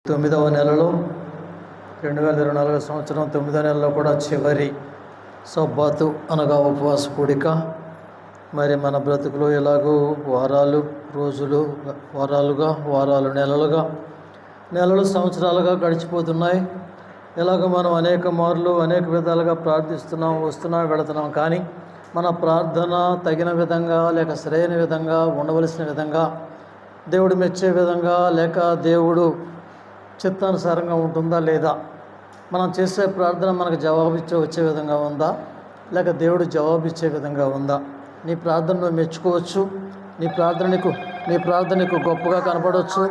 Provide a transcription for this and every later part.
9వ నెలలో 2024 సంవత్సరం 9వ నెలలో కూడా చివరి సబ్బాతు అనగా ఉపవాస కూడిక. మరి మన బ్రతుకులు ఎలాగూ వారాలు రోజులు వారాలు నెలలు సంవత్సరాలుగా గడిచిపోతున్నాయి. ఎలాగో మనం అనేక మార్లు అనేక విధాలుగా ప్రార్థిస్తున్నాం, వెళుతున్నాం. కానీ మన ప్రార్థన తగిన విధంగా లేక సరైన విధంగా ఉండవలసిన విధంగా, దేవుడు మెచ్చే విధంగా లేక దేవుడు చిత్తానుసారంగా ఉంటుందా లేదా? మనం చేసే ప్రార్థన మనకు వచ్చే విధంగా ఉందా, లేక దేవుడు జవాబిచ్చే విధంగా ఉందా? నీ ప్రార్థన నువ్వు మెచ్చుకోవచ్చు, నీ ప్రార్థన నీకు గొప్పగా కనపడవచ్చు.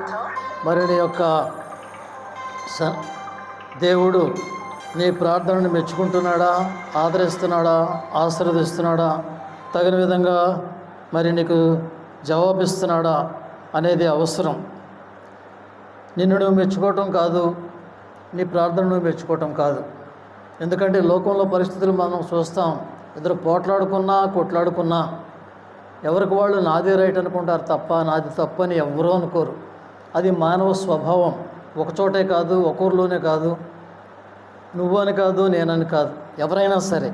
మరి నీ యొక్క దేవుడు నీ ప్రార్థనను మెచ్చుకుంటున్నాడా, ఆదరిస్తున్నాడా, ఆశీర్వదిస్తున్నాడా, తగిన విధంగా మరి నీకు జవాబిస్తున్నాడా అనేది అవసరం. నిన్ను నువ్వు మెచ్చుకోవటం కాదు, నీ ప్రార్థన నువ్వు మెచ్చుకోవటం కాదు. ఎందుకంటే లోకంలో పరిస్థితులు మనం చూస్తాం. ఇద్దరు కొట్లాడుకున్నా ఎవరికి వాళ్ళు నాది రైట్ అనుకుంటారు తప్ప నాది తప్పని ఎవరూ అనుకోరు. అది మానవ స్వభావం. ఒకచోటే కాదు, ఒకరిలోనే కాదు, నువ్వు అని కాదు, నేనని కాదు, ఎవరైనా సరే.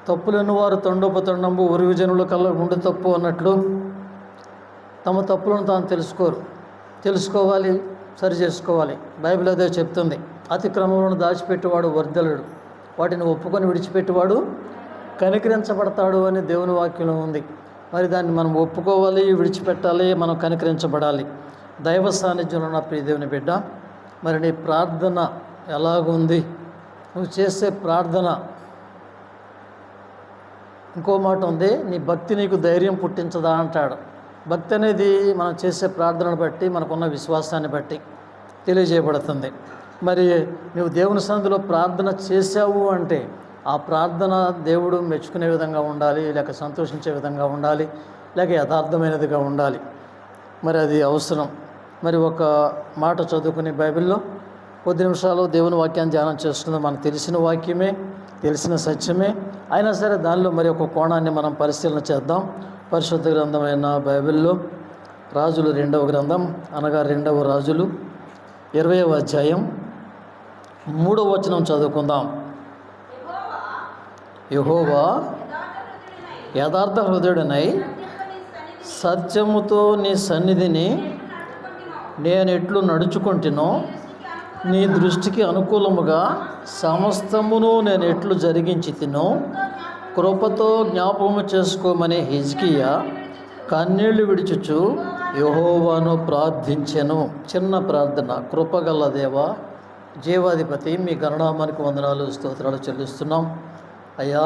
తప్పులెన్నువారు తండోపతండంబు ఉరుగు జనుల కల్లా ఉండి తప్పు అన్నట్లు తమ తప్పులను తాను తెలుసుకోవాలి, సరి చేసుకోవాలి. బైబిల్ అదే చెప్తుంది. అతిక్రమములను దాచిపెట్టేవాడు వర్ధలుడు, వాటిని ఒప్పుకొని విడిచిపెట్టేవాడు కనికరించబడతాడు అని దేవుని వాక్యంలో ఉంది. మరి దాన్ని మనం ఒప్పుకోవాలి, విడిచిపెట్టాలి, మనం కనికరించబడాలి. దైవ సాన్నిధ్యంలో ఉన్న ప్రియ దేవుని బిడ్డ, మరి నీ ప్రార్థన ఎలాగుంది? నువ్వు చేసే ప్రార్థన, ఇంకో మాట ఉంది, నీ భక్తి నీకు ధైర్యం పుట్టించదా అంటాడు. భక్తి అనేది మనం చేసే ప్రార్థనను బట్టి, మనకున్న విశ్వాసాన్ని బట్టి తెలియజేయబడుతుంది. మరి నువ్వు దేవుని సన్నిధిలో ప్రార్థన చేశావు అంటే ఆ ప్రార్థన దేవుడు మెచ్చుకునే విధంగా ఉండాలి, లేక సంతోషించే విధంగా ఉండాలి, లేక యథార్థమైనదిగా ఉండాలి. మరి అది అవసరం. మరి ఒక మాట చదువుకుని బైబిల్లో కొద్ది నిమిషాలు దేవుని వాక్యాన్ని ధ్యానం చేసుకుందాం. మనకు తెలిసిన వాక్యమే, తెలిసిన సత్యమే అయినా సరే దానిలో మరి ఒక కోణాన్ని మనం పరిశీలన చేద్దాం. పరిశుద్ధ గ్రంథమైన బైబిల్లో రాజులు 2వ గ్రంథం అనగా 2వ రాజులు 20వ అధ్యాయం 3వ వచనం చదువుకుందాం. యెహోవా యథార్థ హృదయుడనై సత్యముతో నీ సన్నిధిని నేనెట్లు నడుచుకుంటునో, నీ దృష్టికి అనుకూలముగా సమస్తమును నేను ఎట్లు జరిగించి తినో కృపతో జ్ఞాపకము చేసుకోమని హిజ్కియా కన్నీళ్లు విడిచుచు యెహోవాను ప్రార్థించెను. చిన్న ప్రార్థన. కృపగల దేవా, జీవాధిపతి, మీ గణనామానికి వందనాలు, స్తోత్రాలు చెల్లిస్తున్నాం. అయ్యా,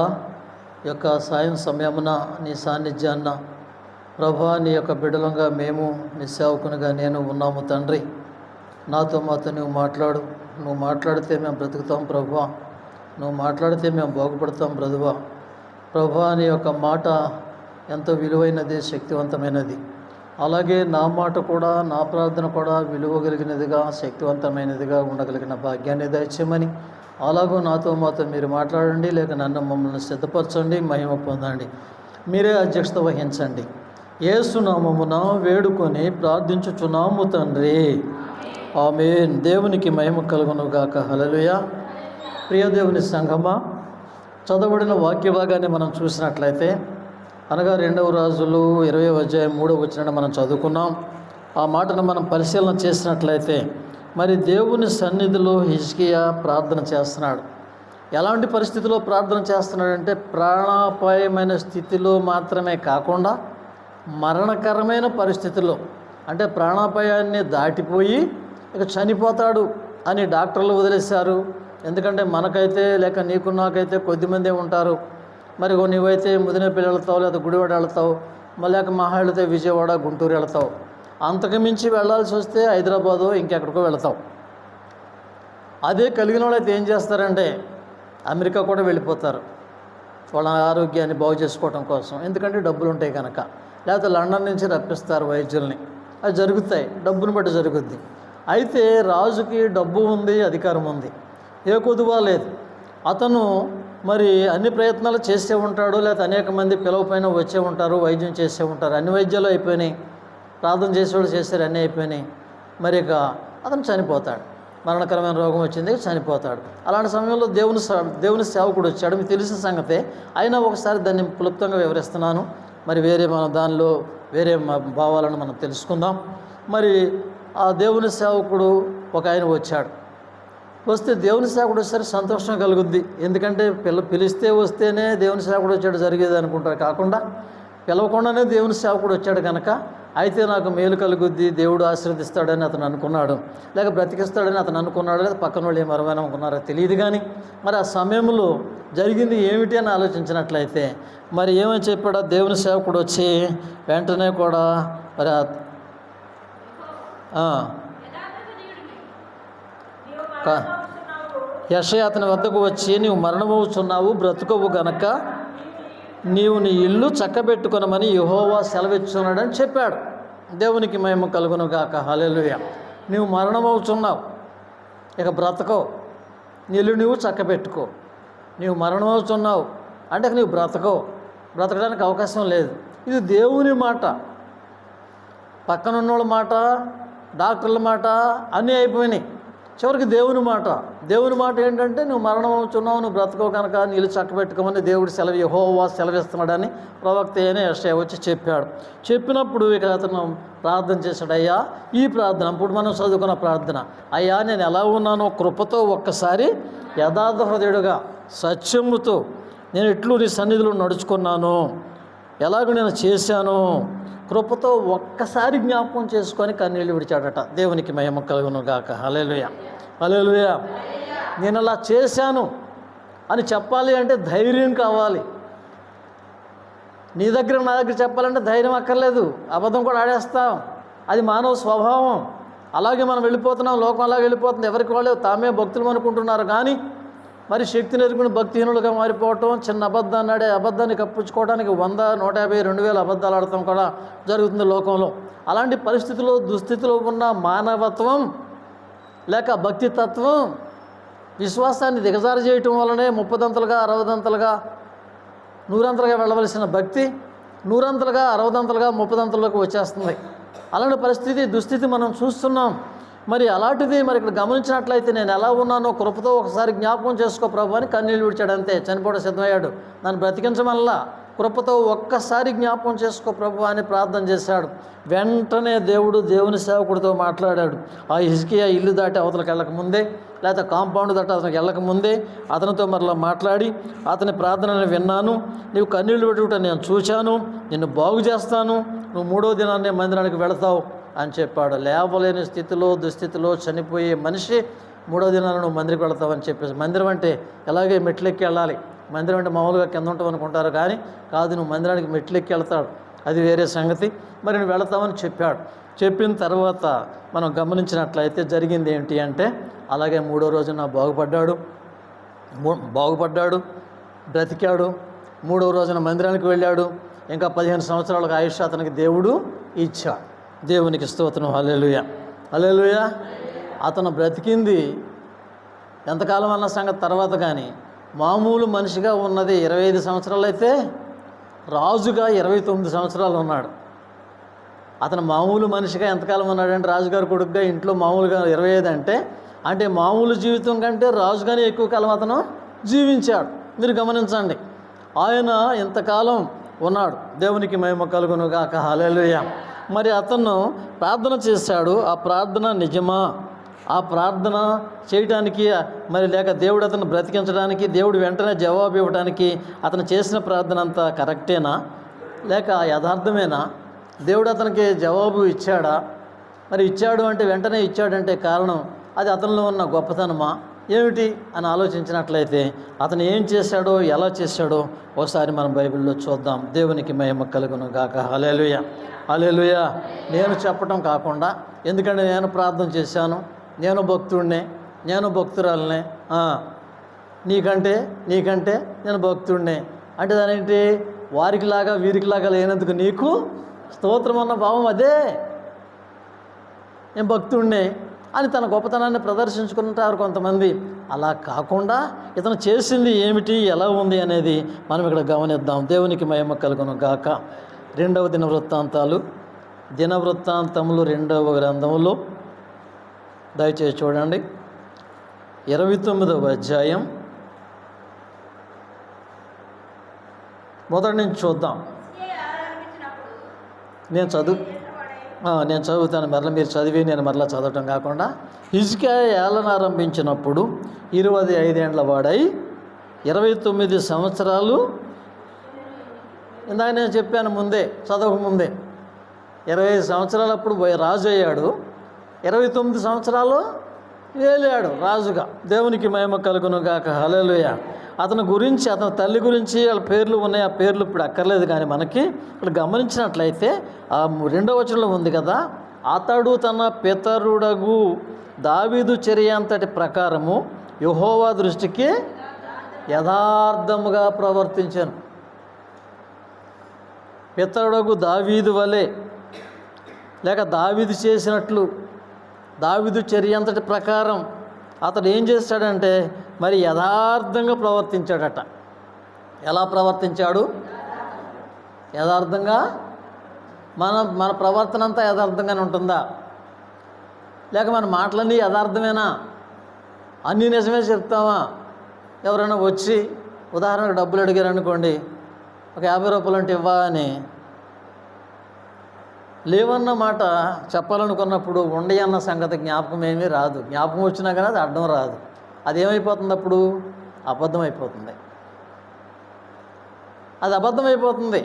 యొక్క సాయం సమయమున నీ సాన్నిధ్యాన్న ప్రభా, నీ యొక్క బిడ్డలంగా మేము, నీ సేవకునిగా నేను ఉన్నాము తండ్రి. నాతో మాతో నువ్వు మాట్లాడు. నువ్వు మాట్లాడితే మేము బ్రతుకుతాం ప్రభువా, నువ్వు మాట్లాడితే మేము బాగుపడతాం ప్రభువా. ప్రభా, నీ యొక్క మాట ఎంతో విలువైనది, శక్తివంతమైనది. అలాగే నా మాట కూడా, నా ప్రార్థన కూడా విలువ కలిగినదిగా, శక్తివంతమైనదిగా ఉండగలిగిన భాగ్యాన్ని దయచేయమని, అలాగూ నాతో మాతో మీరు మాట్లాడండి, లేక నన్ను మమ్మల్ని సిద్ధపరచండి, మహిమ పొందండి. మీరే అధ్యక్షత వహించండి. యేసు నామమున వేడుకొని ప్రార్థించుచున్నాము తండ్రి, ఆమేన్. దేవునికి మహిమ కలుగును గాక. హల్లెలూయా. ప్రియ దేవుని సంఘమా, చదవబడిన వాక్య భాగాన్ని మనం చూసినట్లయితే అనగా 2వ రాజులు 20వ అధ్యాయం 3వ వచనాన్ని మనం చదువుకున్నాం. ఆ మాటను మనం పరిశీలన చేసినట్లయితే మరి దేవుని సన్నిధిలో హిజ్కియా ప్రార్థన చేస్తున్నాడు. ఎలాంటి పరిస్థితిలో ప్రార్థన చేస్తున్నాడంటే, ప్రాణాపాయమైన స్థితిలో మాత్రమే కాకుండా మరణకరమైన పరిస్థితుల్లో, అంటే ప్రాణాపాయాన్ని దాటిపోయి ఇక చనిపోతాడు అని డాక్టర్లు వదిలేశారు. ఎందుకంటే మనకైతే లేక నీకు నాకైతే కొద్దిమందే ఉంటారు. మరి నీవైతే ముదినేపల్లి వెళ్తావు, లేదా గుడివాడ వెళ్తావు, మళ్ళీ మహా వెళితే విజయవాడ, గుంటూరు వెళ్తావు. అంతకుమించి వెళ్ళాల్సి వస్తే హైదరాబాదు ఇంకెక్కడికో వెళతావు. అదే కలిగిన వాళ్ళైతే ఏం చేస్తారంటే అమెరికా కూడా వెళ్ళిపోతారు వాళ్ళ ఆరోగ్యాన్ని బాగు చేసుకోవడం కోసం. ఎందుకంటే డబ్బులు ఉంటాయి కనుక. లేకపోతే లండన్ నుంచి రప్పిస్తారు వైద్యుల్ని. అది జరుగుతాయి, డబ్బును బట్టి జరుగుద్ది. అయితే రాజుకి డబ్బు ఉంది, అధికారం ఉంది, ఏ కొదువా లేదు. అతను మరి అన్ని ప్రయత్నాలు చేసే ఉంటాడు, లేకపోతే అనేక మంది పిలవపైన వచ్చే ఉంటారు, వైద్యం చేసే ఉంటారు. అన్ని వైద్యాలు అయిపోయినాయి, ప్రార్థన చేసేవాళ్ళు చేశారు, అన్నీ అయిపోయినాయి. మరి ఇక అతను చనిపోతాడు. మరణకరమైన రోగం వచ్చింది, చనిపోతాడు. అలాంటి సమయంలో దేవుని సేవకుడు వచ్చాడు, మీకు తెలిసిన సంగతే. అయినా ఒకసారి దాన్ని క్లుప్తంగా వివరిస్తున్నాను. మరి మనం దానిలో వేరే భావాలను మనం తెలుసుకుందాం. మరి ఆ దేవుని సేవకుడు ఒక ఆయన వచ్చాడు. వస్తే దేవుని సేవకుడు వచ్చేసరికి సంతోషం కలుగుద్ది. ఎందుకంటే పిలిస్తే వస్తేనే దేవుని సేవకుడు వచ్చాడు జరిగేది అనుకుంటారు. కాకుండా పిలవకుండానే దేవుని సేవకుడు వచ్చాడు కనుక అయితే నాకు మేలు కలుగుద్ది, దేవుడు ఆశీర్వదిస్తాడని అతను అనుకున్నాడు, లేక బ్రతికిస్తాడని అతను అనుకున్నాడు, లేదా పక్కన వాళ్ళు ఏమరమైనా అనుకున్నారో తెలియదు. కానీ మరి ఆ సమయంలో జరిగింది ఏమిటి అని ఆలోచించినట్లయితే మరి ఏమని చెప్పాడో దేవుని సేవకుడు వచ్చి వెంటనే కూడా మరి యెషయా అతని వద్దకు వచ్చి, నీవు మరణమవుచున్నావు, బ్రతుకవు గనక నీవు నీ ఇల్లు చక్కబెట్టుకొనమని యెహోవా సెలవిచ్చున్నాడని చెప్పాడు. దేవునికి మహిమ కలుగును గాక. హల్లెలూయా. నీవు మరణమవుచున్నావు, ఇక బ్రతకవు, నీ ఇల్లు నీవు చక్కబెట్టుకో. నీవు మరణమవుచున్నావు అంటే నీవు బ్రతకడానికి అవకాశం లేదు. ఇది దేవుని మాట, పక్కనున్నోళ్ళ మాట, డాక్టర్ల మాట అన్నీ అయిపోయినాయి. చివరికి దేవుని మాట ఏంటంటే నువ్వు మరణం అవుతున్నావు, నువ్వు బ్రతకవు కనుక నీళ్ళు చక్కబెట్టుకోమని దేవుడు యెహోవా సెలవిస్తున్నాడని ప్రవక్త అయిన యెషయా వచ్చి చెప్పాడు. చెప్పినప్పుడు ఇక అతను ప్రార్థన చేశాడు. అయ్యా, ఈ ప్రార్థన ఇప్పుడు మనం చదువుకున్న ప్రార్థన, అయ్యా నేను ఎలా ఉన్నానో కృపతో ఒక్కసారి యథార్థ హృదయుడుగా సత్యముతో నేను ఎట్లు నీ సన్నిధిలో నడుచుకున్నాను, ఎలాగో నేను చేశాను, కృపతో ఒక్కసారి జ్ఞాపకం చేసుకొని కన్నీళ్ళు విడిచాడట. దేవునికి మహిమ కలుగును గాక. హల్లెలూయా, హల్లెలూయా. నేను అలా చేశాను అని చెప్పాలి అంటే ధైర్యం కావాలి. నీ దగ్గర నా దగ్గర చెప్పాలంటే ధైర్యం అక్కర్లేదు. అబద్ధం కూడా ఆడేస్తాం, అది మానవ స్వభావం. అలాగే మనం వెళ్ళిపోతున్నాం, లోకం అలాగే వెళ్ళిపోతుంది. ఎవరికి వాళ్ళు తామే భక్తులు అనుకుంటున్నారు. కానీ మరి శక్తిని ఎదుర్కొని భక్తిహీనులుగా మారిపోవటం, చిన్న అబద్ధాన్ని ఆడే అబద్ధాన్ని కప్పించుకోవడానికి 100, 150, 2000 అబద్ధాలు ఆడటం కూడా జరుగుతుంది లోకంలో. అలాంటి పరిస్థితుల్లో దుస్థితిలో ఉన్న మానవత్వం లేక భక్తితత్వం విశ్వాసాన్ని దిగజారు చేయటం వల్లనే 30దంతలుగా 60దంతలుగా 100అంతలుగా వెళ్ళవలసిన భక్తి 100అంతలుగా 60దంతలుగా 30దంతలకు వచ్చేస్తుంది. అలాంటి దుస్థితి మనం చూస్తున్నాం. మరి అలాంటిది మరి ఇక్కడ గమనించినట్లయితే నేను ఎలా ఉన్నానో కృపతో ఒకసారి జ్ఞాపకం చేసుకో ప్రభు అని కన్నీళ్ళు విడిచాడు. అంతే, చనిపోవడం సిద్ధమయ్యాడు. నన్ను బ్రతికించమల్లా కృపతో ఒక్కసారి జ్ఞాపకం చేసుకో ప్రభు అని ప్రార్థన చేశాడు. వెంటనే దేవుని సేవకుడితో మాట్లాడాడు. ఆ హిజ్కియా ఇల్లు దాటి అవతలకు వెళ్ళకముందే, లేకపోతే కాంపౌండ్ దాటి అతనికి వెళ్ళకముందే అతనితో మరలా మాట్లాడి అతని ప్రార్థనను విన్నాను, నీవు కన్నీళ్లు పెట్టుకుంటే నేను చూశాను, నిన్ను బాగు చేస్తాను, నువ్వు 3వ దినాన్నే మందిరానికి వెళతావు అని చెప్పాడు. లేవలేని స్థితిలో దుస్థితిలో చనిపోయే మనిషి 3వ దినాన నువ్వు మందిరికి వెళతావని చెప్పేసి. మందిరం అంటే ఎలాగే మెట్లెక్కి వెళ్ళాలి. మందిరం అంటే మామూలుగా కింద ఉంటాం అనుకుంటారు, కానీ కాదు, నువ్వు మందిరానికి మెట్లెక్కి వెళ్తాడు, అది వేరే సంగతి. మరి నువ్వు వెళతావని చెప్పాడు. చెప్పిన తర్వాత మనం గమనించినట్లయితే జరిగింది ఏంటి అంటే అలాగే 3వ రోజున బాగుపడ్డాడు, బ్రతికాడు. 3వ రోజున మందిరానికి వెళ్ళాడు. ఇంకా 15 సంవత్సరాలకు ఆయుష్ అతనికి దేవుడు ఇచ్చాడు. దేవునికి స్తోత్రం. హల్లెలూయా, హల్లెలూయా. అతను బ్రతికింది ఎంతకాలం అన్న సంగతి తర్వాత, కానీ మామూలు మనిషిగా ఉన్నది 25 సంవత్సరాలు అయితే రాజుగా 29 సంవత్సరాలు ఉన్నాడు. అతను మామూలు మనిషిగా ఎంతకాలం ఉన్నాడంటే రాజుగారి కొడుకుగా ఇంట్లో మామూలుగా 25 అంటే మామూలు జీవితం కంటే రాజుగానే ఎక్కువ కాలం అతను జీవించాడు. మీరు గమనించండి, ఆయన ఎంతకాలం ఉన్నాడు. దేవునికి మహిమ కలుగును గాక. హల్లెలూయా. మరి అతను ప్రార్థన చేశాడు. ఆ ప్రార్థన నిజమా? ఆ ప్రార్థన చేయటానికి మరి లేక దేవుడు అతను బ్రతికించడానికి, దేవుడు వెంటనే జవాబు ఇవ్వడానికి అతను చేసిన ప్రార్థన అంతా కరెక్టేనా లేక యథార్థమేనా? దేవుడు అతనికి జవాబు ఇచ్చాడా? మరి ఇచ్చాడు అంటే వెంటనే ఇచ్చాడంటే కారణం అది అతనిలో ఉన్న గొప్పతనమా ఏమిటి అని ఆలోచించినట్లయితే అతను ఏం చేశాడో ఎలా చేశాడో ఒకసారి మనం బైబిల్లో చూద్దాం. దేవునికి మహిమ కలుగును గాక. హల్లెలూయా, హల్లెలూయా. నేను చెప్పటం కాకుండా, ఎందుకంటే నేను ప్రార్థన చేశాను, నేను భక్తుడినే, నేను భక్తురాలనే, నీకంటే నేను భక్తుడినే అంటే దానేంటి? వారికిలాగా వీరికిలాగా లేనందుకు నీకు స్తోత్రం అన్న భావం అదే. నేను భక్తుడినే అని తన గొప్పతనాన్ని ప్రదర్శించుకుంటారు కొంతమంది. అలా కాకుండా ఇతను చేసింది ఏమిటి, ఎలా ఉంది అనేది మనం ఇక్కడ గమనిద్దాం. దేవునికి మహిమ కలుగును గాక. 2వ దినవృత్తాంతములు 2వ గ్రంథములో దయచేసి చూడండి 29వ అధ్యాయం మొదటి నుంచి చూద్దాం. నేను చదువుతాను మరలా మీరు చదివి నేను మరలా చదవటం కాకుండా. హిజ్కియా ఏలన ఆరంభించినప్పుడు 25 ఏండ్ల వాడై 29 సంవత్సరాలు, ఇందాక నేను చెప్పాను ముందే చదవక ముందే, 25 సంవత్సరాలు అప్పుడు రాజు అయ్యాడు, 29 సంవత్సరాలు ఏలాడు రాజుగా. దేవునికి మహిమ కలుగును గాక. హల్లెలూయా. అతని గురించి, అతని తల్లి గురించి వాళ్ళ పేర్లు ఉన్నాయి, ఆ పేర్లు ఇప్పుడు అక్కర్లేదు. కానీ మనకి ఇక్కడ గమనించినట్లయితే ఆ 2వ వచనంలో ఉంది కదా, అతడు తన పితరుడగు దావీదు చర్య అంతటి ప్రకారము యెహోవా దృష్టికి యథార్థముగా ప్రవర్తించాను. పితరుడగు దావీదు వలె, లేక దావీదు చేసినట్లు, దావీదు చర్య అంతటి ప్రకారం అతడు ఏం చేస్తాడంటే మరి యథార్థంగా ప్రవర్తించాడట. ఎలా ప్రవర్తించాడు? యథార్థంగా. మన ప్రవర్తన అంతా యథార్థంగానే ఉంటుందా? లేక మన మాటలన్నీ యథార్థమేనా? అన్నీ నిజమే చెప్తామా? ఎవరైనా వచ్చి ఉదాహరణకు డబ్బులు అడిగారు అనుకోండి, ఒక 50 రూపాయలు అంటే ఇవ్వా అని, లేవన్న మాట చెప్పాలనుకున్నప్పుడు ఉండి అన్న సంగతి జ్ఞాపకం ఏమీ రాదు. జ్ఞాపకం వచ్చినా కానీ అది అడ్డం రాదు. అది ఏమైపోతుంది? అప్పుడు అబద్ధం అయిపోతుంది. అది అబద్ధం అయిపోతుంది.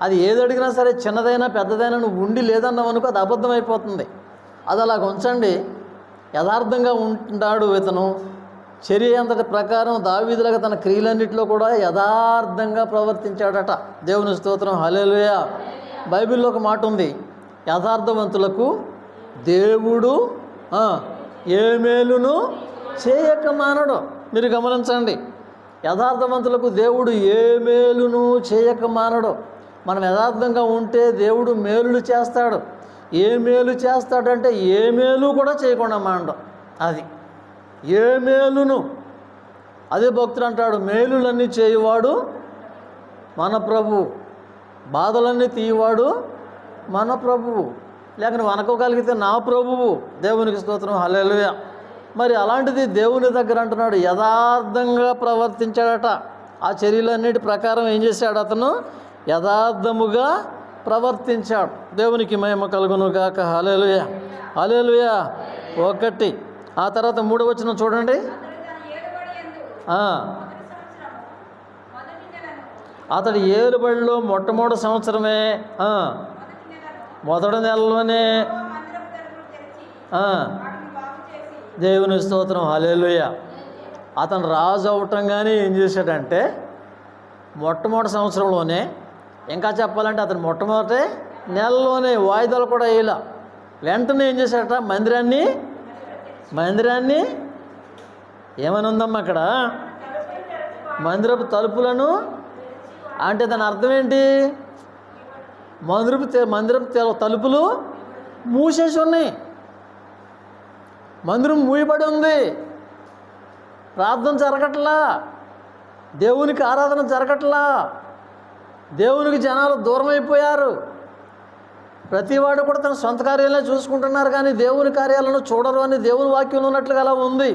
అది ఏది అడిగినా సరే, చిన్నదైనా పెద్దదైనా, నువ్వు ఉండి లేదన్నావు అనుకో, అది అబద్ధం అయిపోతుంది. అది అలాగ ఉంచండి. యథార్థంగా ఉంటాడు ఇతను. చర్య అంతటి ప్రకారం దావీదులాగా తన క్రియలన్నింటిలో కూడా యథార్థంగా ప్రవర్తించాడట. దేవుని స్తోత్రం. హల్లెలూయా. బైబిల్లో ఒక మాట ఉంది, యథార్థవంతులకు దేవుడు ఏ మేలును చేయక మానడు. మీరు గమనించండి, యథార్థవంతులకు దేవుడు ఏ మేలును చేయక మానడు. మనం యథార్థంగా ఉంటే దేవుడు మేలులు చేస్తాడు. ఏ మేలు చేస్తాడంటే ఏ మేలు కూడా చేయకుండా మానడం. అది ఏ మేలును. అదే భక్తుడు అంటాడు, మేలులన్నీ చేయువాడు మన ప్రభువు, బాధలన్నీ తీయవాడు మన ప్రభువు. లేక నువ్వు అనుకోగలిగితే నా ప్రభువు. దేవునికి స్తోత్రం. హల్లెలూయా. మరి అలాంటిది దేవుని దగ్గర అంటున్నాడు, యథార్థంగా ప్రవర్తించాడట. ఆ చర్యలన్నిటి ప్రకారం ఏం చేశాడు? అతను యథార్థముగా ప్రవర్తించాడు. దేవునికి మహిమ కలుగును గాక. హల్లెలూయా. హల్లెలూయా. 1. ఆ తర్వాత 3వ వచనం చూడండి. అతడు ఏలుబడిలో మొట్టమొదటి సంవత్సరమే, మొదటి నెలలోనే. దేవుని స్తోత్రం. హల్లెలూయా. అతను రాజు అవటంగానే ఏం చేశాడంటే మొట్టమొదటి సంవత్సరంలోనే, ఇంకా చెప్పాలంటే అతను మొట్టమొదటి నెలలోనే, వాయిదాలు కూడా వేయాల, వెంటనే ఏం చేశాడట? మందిరాన్ని ఏమని ఉందమ్మా అక్కడ? మందిరపు తలుపులను. అంటే దాని అర్థం ఏంటి? మందిరపు తలుపులు మూసేసి ఉన్నాయి. మందిరం మూయబడి ఉంది. ప్రార్థన జరగట్లా, దేవునికి ఆరాధన జరగట్లా, దేవునికి జనాలు దూరం అయిపోయారు. ప్రతివాడు కూడా తన సొంత కార్యాలనే చూసుకుంటున్నారు, కానీ దేవుని కార్యాలను చూడరు అని దేవుని వాక్యంలో ఉన్నట్లుగా అలా ఉంది.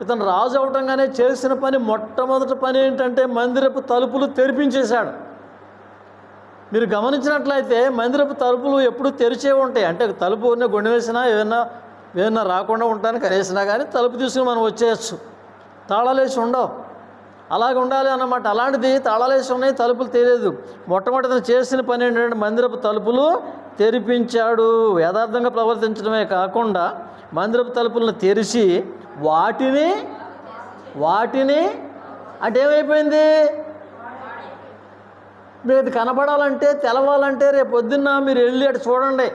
ఇతను రాజు అవటంగానే చేసిన పని, మొట్టమొదటి పని ఏంటంటే మందిరపు తలుపులు తెరిపించేశాడు. మీరు గమనించినట్లయితే మందిరపు తలుపులు ఎప్పుడు తెరిచే ఉంటాయి. అంటే తలుపు ఉన్న గొండి వేసినా ఏదైనా రాకుండా ఉండడానికి కనేసినా కానీ తలుపు తీసుకుని మనం వచ్చేయచ్చు, తాళాలేసి ఉండవు. అలాగే ఉండాలి అన్నమాట. అలాంటిది తాళాలేసి ఉన్నాయి, తలుపులు తెలియదు. మొట్టమొదటి చేసిన పని ఏంటంటే మందిరపు తలుపులు తెరిపించాడు. యథార్థంగా ప్రవర్తించడమే కాకుండా మందిరపు తలుపులను తెరిచి వాటిని అంటే ఏమైపోయింది? మీరు అది కనపడాలంటే, తెలవాలంటే రేపు పొద్దున్న మీరు వెళ్ళి అటు చూడండి.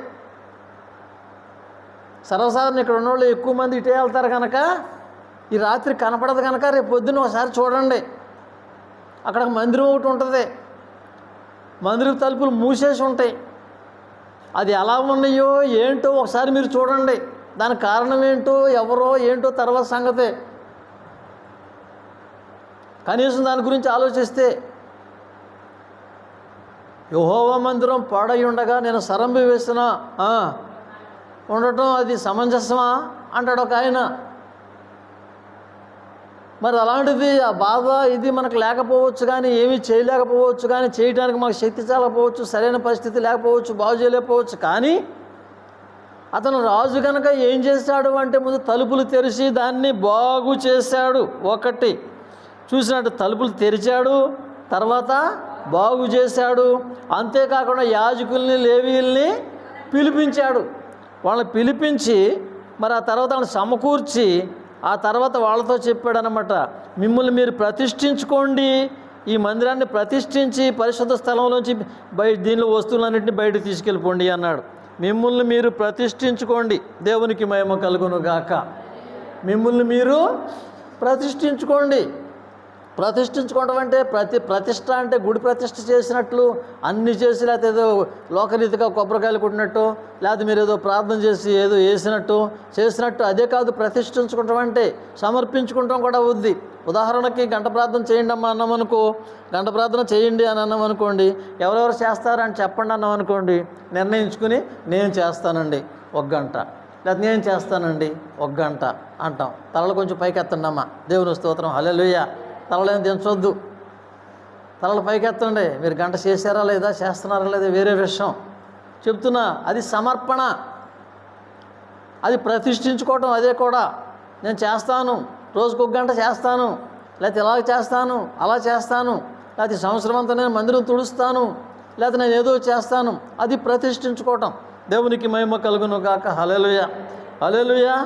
సర్వసాధారణ ఇక్కడ ఉన్నవాళ్ళు ఎక్కువ మంది ఇటే వెళ్తారు కనుక ఈ రాత్రి కనపడదు కనుక రేపు పొద్దున్న ఒకసారి చూడండి. అక్కడ మందిరం ఒకటి ఉంటుంది, మందిరం తలుపులు మూసేసి ఉంటాయి. అది ఎలా ఉన్నాయో ఏంటో ఒకసారి మీరు చూడండి. దానికి కారణం ఏంటో, ఎవరో ఏంటో తర్వాత సంగతే. కనీసం దాని గురించి ఆలోచిస్తే, యెహోవా మందిరం పాడై ఉండగా నేను సరంబి వేసిన ఉండటం అది సమంజసమా? అంటాడు ఒక ఆయన. మరి అలాంటిది ఆ బాధ ఇది మనకు లేకపోవచ్చు, కానీ ఏమీ చేయలేకపోవచ్చు, కానీ చేయడానికి మాకు శక్తి చాలకపోవచ్చు, సరైన పరిస్థితి లేకపోవచ్చు, బాగు చేయలేకపోవచ్చు. కానీ అతను రాజు కనుక ఏం చేశాడు అంటే ముందు తలుపులు తెరిచి దాన్ని బాగు చేశాడు. ఒకటి చూసినట్టు తలుపులు తెరిచాడు, తర్వాత బాగు చేశాడు. అంతేకాకుండా యాజకుల్ని లేవీయుల్ని పిలిపించాడు. వాళ్ళని పిలిపించి మరి ఆ తర్వాత వాళ్ళని సమకూర్చి ఆ తర్వాత వాళ్ళతో చెప్పాడనమాట, మిమ్మల్ని మీరు ప్రతిష్ఠించుకోండి, ఈ మందిరాన్ని ప్రతిష్ఠించి పరిశుద్ధ స్థలంలోంచి దీనిలో వస్తువులన్నింటినీ బయటకు తీసుకెళ్ళిపోండి అన్నాడు. మిమ్మల్ని మీరు ప్రతిష్ఠించుకోండి, దేవునికి మహిమ కలుగును గాక. మిమ్మల్ని మీరు ప్రతిష్ఠించుకోండి. ప్రతిష్ఠించుకోవడం అంటే ప్రతిష్ఠ అంటే గుడి ప్రతిష్ఠ చేసినట్లు అన్నీ చేసి, లేకపోతే ఏదో లోకరీతిగా కొబ్బరికాయలు కొట్టినట్టు, లేకపోతే మీరు ఏదో ప్రార్థన చేసి ఏదో చేసినట్టు అదే కాదు. ప్రతిష్ఠించుకుంటాం అంటే సమర్పించుకుంటాం కూడా అవుద్ది. ఉదాహరణకి గంట ప్రార్థన చేయండి అమ్మా అన్నామనుకో, గంట ప్రార్థన చేయండి అని అన్నాం అనుకోండి, ఎవరెవరు చేస్తారని చెప్పండి అన్నాం అనుకోండి, నిర్ణయించుకుని నేను చేస్తానండి 1 గంట, లేదా నేను చేస్తానండి 1 గంట అంటాం. తలలు కొంచెం పైకి ఎత్తండి అమ్మా, దేవుని స్తోత్రం, హల్లెలూయా. తలలు ఏం దించొద్దు, తలలు పైకెత్తండి. మీరు గంట చేశారా లేదా, చేస్తున్నారా లేదా వేరే విషయం చెప్తున్నా. అది సమర్పణ, అది ప్రతిష్ఠించుకోవటం. అదే కూడా నేను చేస్తాను, రోజుకు 1 గంట చేస్తాను, లేకపోతే ఇలా చేస్తాను, అలా చేస్తాను, లేకపోతే సంవత్సరం అంతా నేను మందిరం తుడుస్తాను, లేకపోతే నేను ఏదో చేస్తాను. అది ప్రతిష్ఠించుకోవటం. దేవునికి మహిమ కలుగును గాక. హల్లెలూయా, హల్లెలూయా.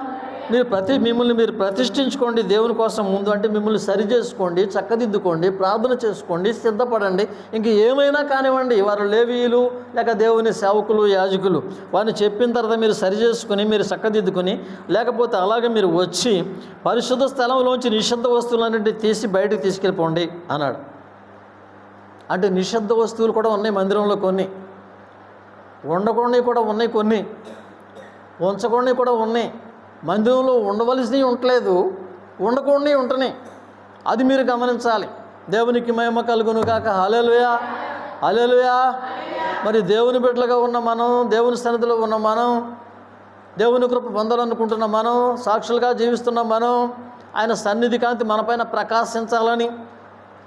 మిమ్మల్ని మీరు ప్రతిష్ఠించుకోండి దేవుని కోసం. ముందు అంటే మిమ్మల్ని సరి చేసుకోండి, చక్కదిద్దుకోండి, ప్రార్థన చేసుకోండి, సిద్ధపడండి. ఇంక ఏమైనా కానివ్వండి, వారు లేవీయులు లేక దేవుని సేవకులు, యాజకులు, వారిని చెప్పిన తర్వాత మీరు సరి చేసుకుని, మీరు చక్కదిద్దుకుని, లేకపోతే అలాగే మీరు వచ్చి పరిశుద్ధ స్థలంలోంచి నిషిద్ధ వస్తువులన్నింటినీ తీసి బయటకు తీసుకెళ్ళిపోండి అన్నాడు. అంటే నిషిద్ధ వస్తువులు కూడా ఉన్నాయి మందిరంలో, కొన్ని ఉండకూడని కూడా ఉన్నాయి, కొన్ని ఉంచకూడని కూడా ఉన్నాయి. మందిరంలో ఉండవలసినవి ఉండలేదు, ఉండకూడని ఉంటున్నాయి. అది మీరు గమనించాలి. దేవునికి మహిమ కలుగును గాక. హల్లెలూయా, హల్లెలూయా. మరి దేవుని బిడ్డలుగా ఉన్న మనం, దేవుని సన్నిధిలో ఉన్న మనం, దేవుని కృప పొందాలనుకుంటున్న మనం, సాక్షులుగా జీవిస్తున్న మనం, ఆయన సన్నిధి కాంతి మనపైన ప్రకాశించాలని,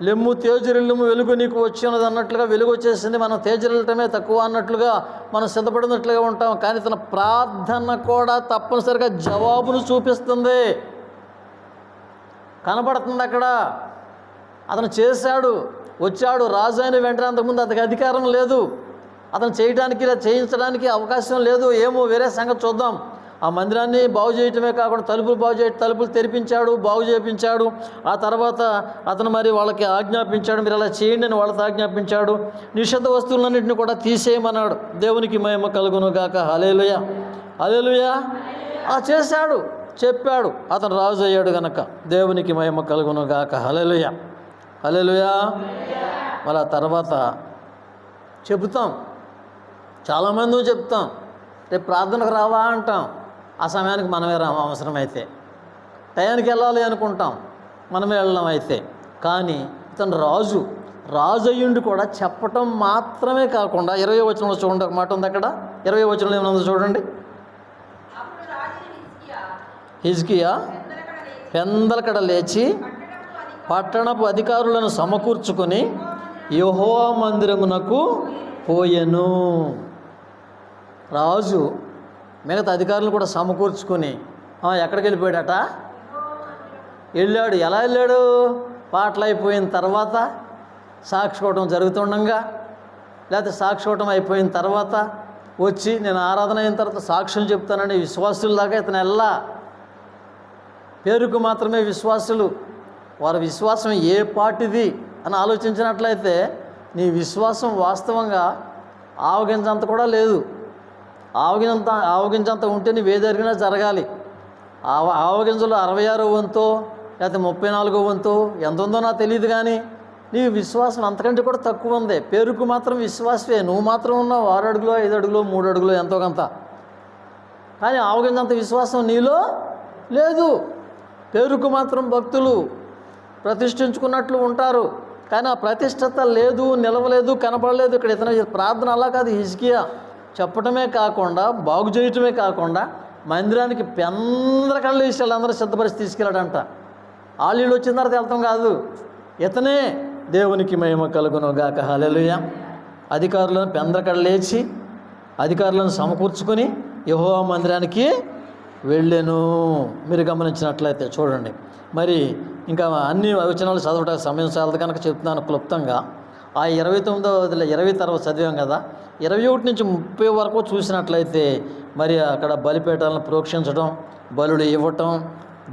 లెమ్ము తేజరిల్లుము వెలుగు నీకు వచ్చి ఉన్నది అన్నట్లుగా వెలుగు వచ్చేసింది, మనం తేజరిల్లటమే తక్కువ అన్నట్లుగా మనం సిద్ధపడినట్లుగా ఉంటాం. కానీ తన ప్రార్థన కూడా తప్పనిసరిగా జవాబును చూపిస్తుంది, కనపడుతుంది అక్కడ. అతను చేశాడు, వచ్చాడు, రాజు అయిన వెంటనే అంతకుముందు అతనికి అధికారం లేదు, అతను చేయడానికి ఇలా చేయించడానికి అవకాశం లేదు. ఏమో వేరే సంగతి చూద్దాం. ఆ మందిరాన్ని బాగు చేయటమే కాకుండా తలుపులు తెరిపించాడు, బాగు చేయించాడు. ఆ తర్వాత అతను మరి వాళ్ళకి ఆజ్ఞాపించాడు, మీరు అలా చేయండి అని వాళ్ళతో ఆజ్ఞాపించాడు. నిషిద్ధ వస్తువులన్నింటినీ కూడా తీసేయమన్నాడు. దేవునికి మహిమ కలుగును గాక. హల్లెలూయా, హల్లెలూయా. అలా చేశాడు, చెప్పాడు, అతను రాజు అయ్యాడు గనక. దేవునికి మహిమ కలుగును గాక. హల్లెలూయా, హల్లెలూయా. మళ్ళీ ఆ తర్వాత చెబుతాం, చాలామంది చెప్తాం, రేపు ప్రార్థనకు రావా అంటాం. ఆ సమయానికి మనమే రాము, అవసరమైతే టయానికి వెళ్ళాలి అనుకుంటాం, మనమే వెళ్ళడం అయితే. కానీ ఇతను రాజు అయ్యుండి కూడా చెప్పటం మాత్రమే కాకుండా 20వ వచనంలో చూడండి, ఒక మాట ఉంది అక్కడ. 20వ వచనంలో ఏమన్నా చూడండి. హిజ్కియా పెందలకడ లేచి పట్టణపు అధికారులను సమకూర్చుకొని యెహోవా మందిరమునకు పోయెను. రాజు మిగతా అధికారులను కూడా సమకూర్చుకొని ఎక్కడికి వెళ్ళిపోయాడట, వెళ్ళాడు. ఎలా వెళ్ళాడు? పాటలు అయిపోయిన తర్వాత, సాక్షికోవటం జరుగుతుండగా, లేకపోతే సాక్షికోవటం అయిపోయిన తర్వాత వచ్చి నేను ఆరాధన అయిన తర్వాత సాక్ష్యం చెప్తానని విశ్వాసుల్లాగా ఇతను వెళ్ళా. పేరుకు మాత్రమే విశ్వాసులు. వారి విశ్వాసం ఏ పాటిది అని ఆలోచించినట్లయితే నీ విశ్వాసం వాస్తవంగా ఆవగించంత కూడా లేదు. ఆవగించంత ఉంటే నీ వేదరిగినా జరగాలి. ఆవగింజలు 66వ వంతో లేకపోతే 34వ వంతో ఎంత ఉందో నాకు తెలియదు, కానీ నీ విశ్వాసం అంతకంటే కూడా తక్కువ ఉంది. పేరుకు మాత్రం విశ్వాసమే, నువ్వు మాత్రం ఉన్నావు 6 అడుగులో 5 అడుగులో 3 అడుగులో ఎంతో కొంత, కానీ ఆవగించంత విశ్వాసం నీలో లేదు. పేరుకు మాత్రం భక్తులు ప్రతిష్ఠించుకున్నట్లు ఉంటారు, కానీ ఆ ప్రతిష్టత లేదు, నిలవలేదు, కనపడలేదు. ఇక్కడ ఇతను ప్రార్థన అలా కాదు. హిజ్కియా చెప్పటమే కాకుండా, బాగు చేయటమే కాకుండా మందిరానికి పెందరకళ్ళు వేసి వాళ్ళందరూ సిద్ధపరిచి తీసుకెళ్ళాడంట. వాళ్ళు వచ్చిన తర్వాత వెళ్తాం కాదు, ఇతనే దేవునికి మహిమ కలుగును గాక. హల్లెలూయా. అధికారులను పెందరకళ్ళు లేచి అధికారులను సమకూర్చుకొని యెహోవా మందిరానికి వెళ్ళాను. మీరు గమనించినట్లయితే చూడండి. మరి ఇంకా అన్ని వచనాలు చదవడానికి సమయం చాలదు కనుక చెప్తున్నాను క్లుప్తంగా. ఆ 29వ 20 తర్వాత చదివాం కదా, 21 నుంచి 30 వరకు చూసినట్లయితే మరి అక్కడ బలిపీఠాలను ప్రోక్షించడం, బలులు ఇవ్వటం,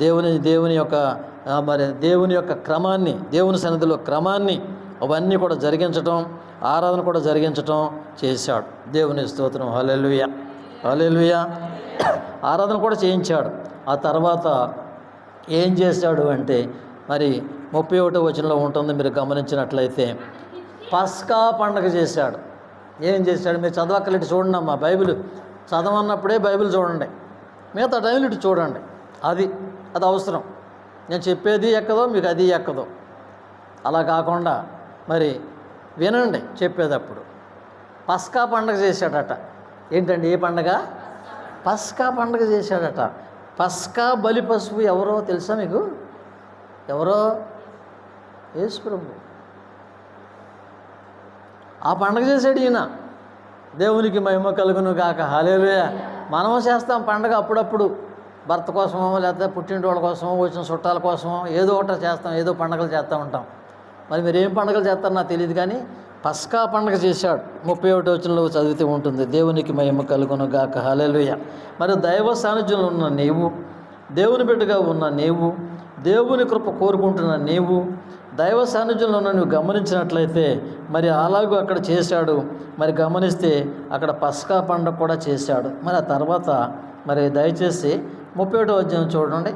దేవుని యొక్క క్రమాన్ని, దేవుని సన్నిధిలో క్రమాన్ని అవన్నీ కూడా జరిగించటం, ఆరాధన కూడా జరిగించటం చేశాడు. దేవుని స్తోత్రం. హల్లెలూయా, హల్లెలూయా. ఆరాధన కూడా చేయించాడు. ఆ తర్వాత ఏం చేశాడు అంటే మరి 31వ వచనంలో ఉంటుంది, మీరు గమనించినట్లయితే పస్కా పండగ చేశాడు. ఏం చేశాడు మీరు చదవక్కర్లేదు, చూడండి అమ్మా. బైబిల్ చదవన్నప్పుడే బైబిల్ చూడండి, మిగతా టైంలో ఇటు చూడండి. అది అవసరం. నేను చెప్పేది ఎక్కదో మీకు అది ఎక్కదో అలా కాకుండా మరి వినండి చెప్పేటప్పుడు. పస్కా పండగ చేశాడట. ఏంటండి ఏ పండగ? పస్కా పండగ చేశాడట. పస్కా బలి పశువు ఎవరో తెలుసా మీకు? ఎవరో? యేసు ప్రభు. ఆ పండగ చేశాడు ఈయన. దేవునికి మహిమ కలుగును గాక. హల్లెలూయా. మనము చేస్తాం పండగ అప్పుడప్పుడు, భర్త కోసమో లేకపోతే పుట్టింటి వాళ్ళ కోసమో వచ్చిన చుట్టాల కోసమో ఏదో ఒకటి చేస్తాం, ఏదో పండగలు చేస్తూ ఉంటాం. మరి మీరు ఏం పండుగలు చేస్తారో నాకు తెలియదు, కానీ పస్కా పండగ చేశాడు. 31వ వచనంలో చదివితే ఉంటుంది, దేవునికి మహిమ కలుగును గాక. హల్లెలూయా. మరి దైవ సాన్నిధ్యంలో ఉన్న నీవు, దేవుని బిడ్డగా ఉన్న నీవు, దేవుని కృప కోరుకుంటున్న నీవు, దైవ సాన్నిధ్యంలో ఉన్న నువ్వు గమనించినట్లయితే మరి అలాగూ అక్కడ చేశాడు. మరి గమనిస్తే అక్కడ పస్కా పండగ కూడా చేశాడు. మరి ఆ తర్వాత మరి దయచేసి 31వ అధ్యాయం చూడండి.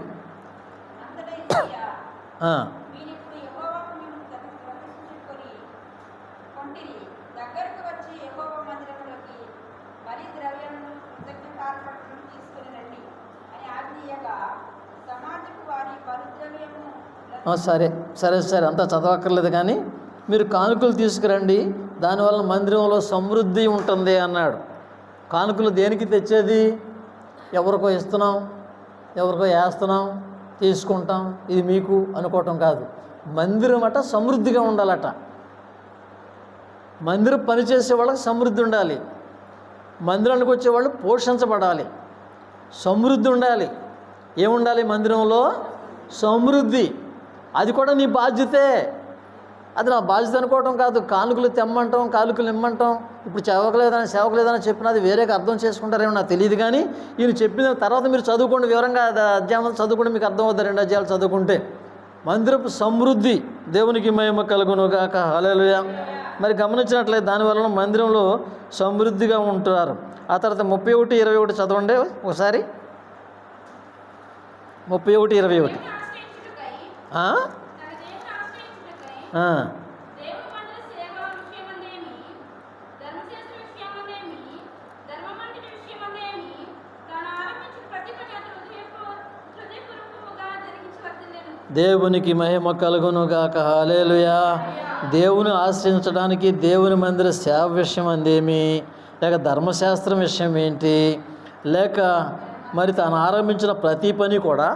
సరే అంతా చదవక్కర్లేదు, కానీ మీరు కానుకలు తీసుకురండి, దానివల్ల మందిరంలో సమృద్ధి ఉంటుంది అన్నాడు. కానుకలు దేనికి తెచ్చేది? ఎవరికో ఇస్తున్నాం, ఎవరికో వేస్తున్నాం, తీసుకుంటాం, ఇది మీకు అనుకోవటం కాదు. మందిరం అట సమృద్ధిగా ఉండాలట. మందిరం పనిచేసే వాళ్ళకి సమృద్ధి ఉండాలి, మందిరానికి వచ్చేవాళ్ళు పోషించబడాలి, సమృద్ధి ఉండాలి. ఏముండాలి మందిరంలో? సమృద్ధి. అది కూడా నీ బాధ్యతే. అది నా బాధ్యత అనుకోవటం కాదు. కానుకలు తెమ్మంటాం, కానుకలు ఇమ్మంటాం. ఇప్పుడు సేవకు లేదని చెప్పినది వేరేగా అర్థం చేసుకుంటారేమో నాకు తెలియదు, కానీ ఈయన చెప్పిన తర్వాత మీరు చదువుకోండి, వివరంగా అధ్యాయం చదువుకుంటే మీకు అర్థమవుతుంది. 2 అధ్యాయాలు చదువుకుంటే మందిరపు సమృద్ధి. దేవునికి మహిమ కలుగును గాక. హల్లెలూయా. మరి గమనించినట్లయితే దానివలన మందిరంలో సమృద్ధిగా ఉంటారు. ఆ తర్వాత 31-21 చదవండి ఒకసారి. 31-21. దేవునికి మహిమ కలుగును గాక. హల్లెలూయా. దేవుని ఆశ్రయించడానికి దేవుని మందిర సేవ విషయం అందేమి, లేక ధర్మశాస్త్రం విషయం ఏంటి, లేక మరి తాను ఆరంభించిన ప్రతి పని కూడా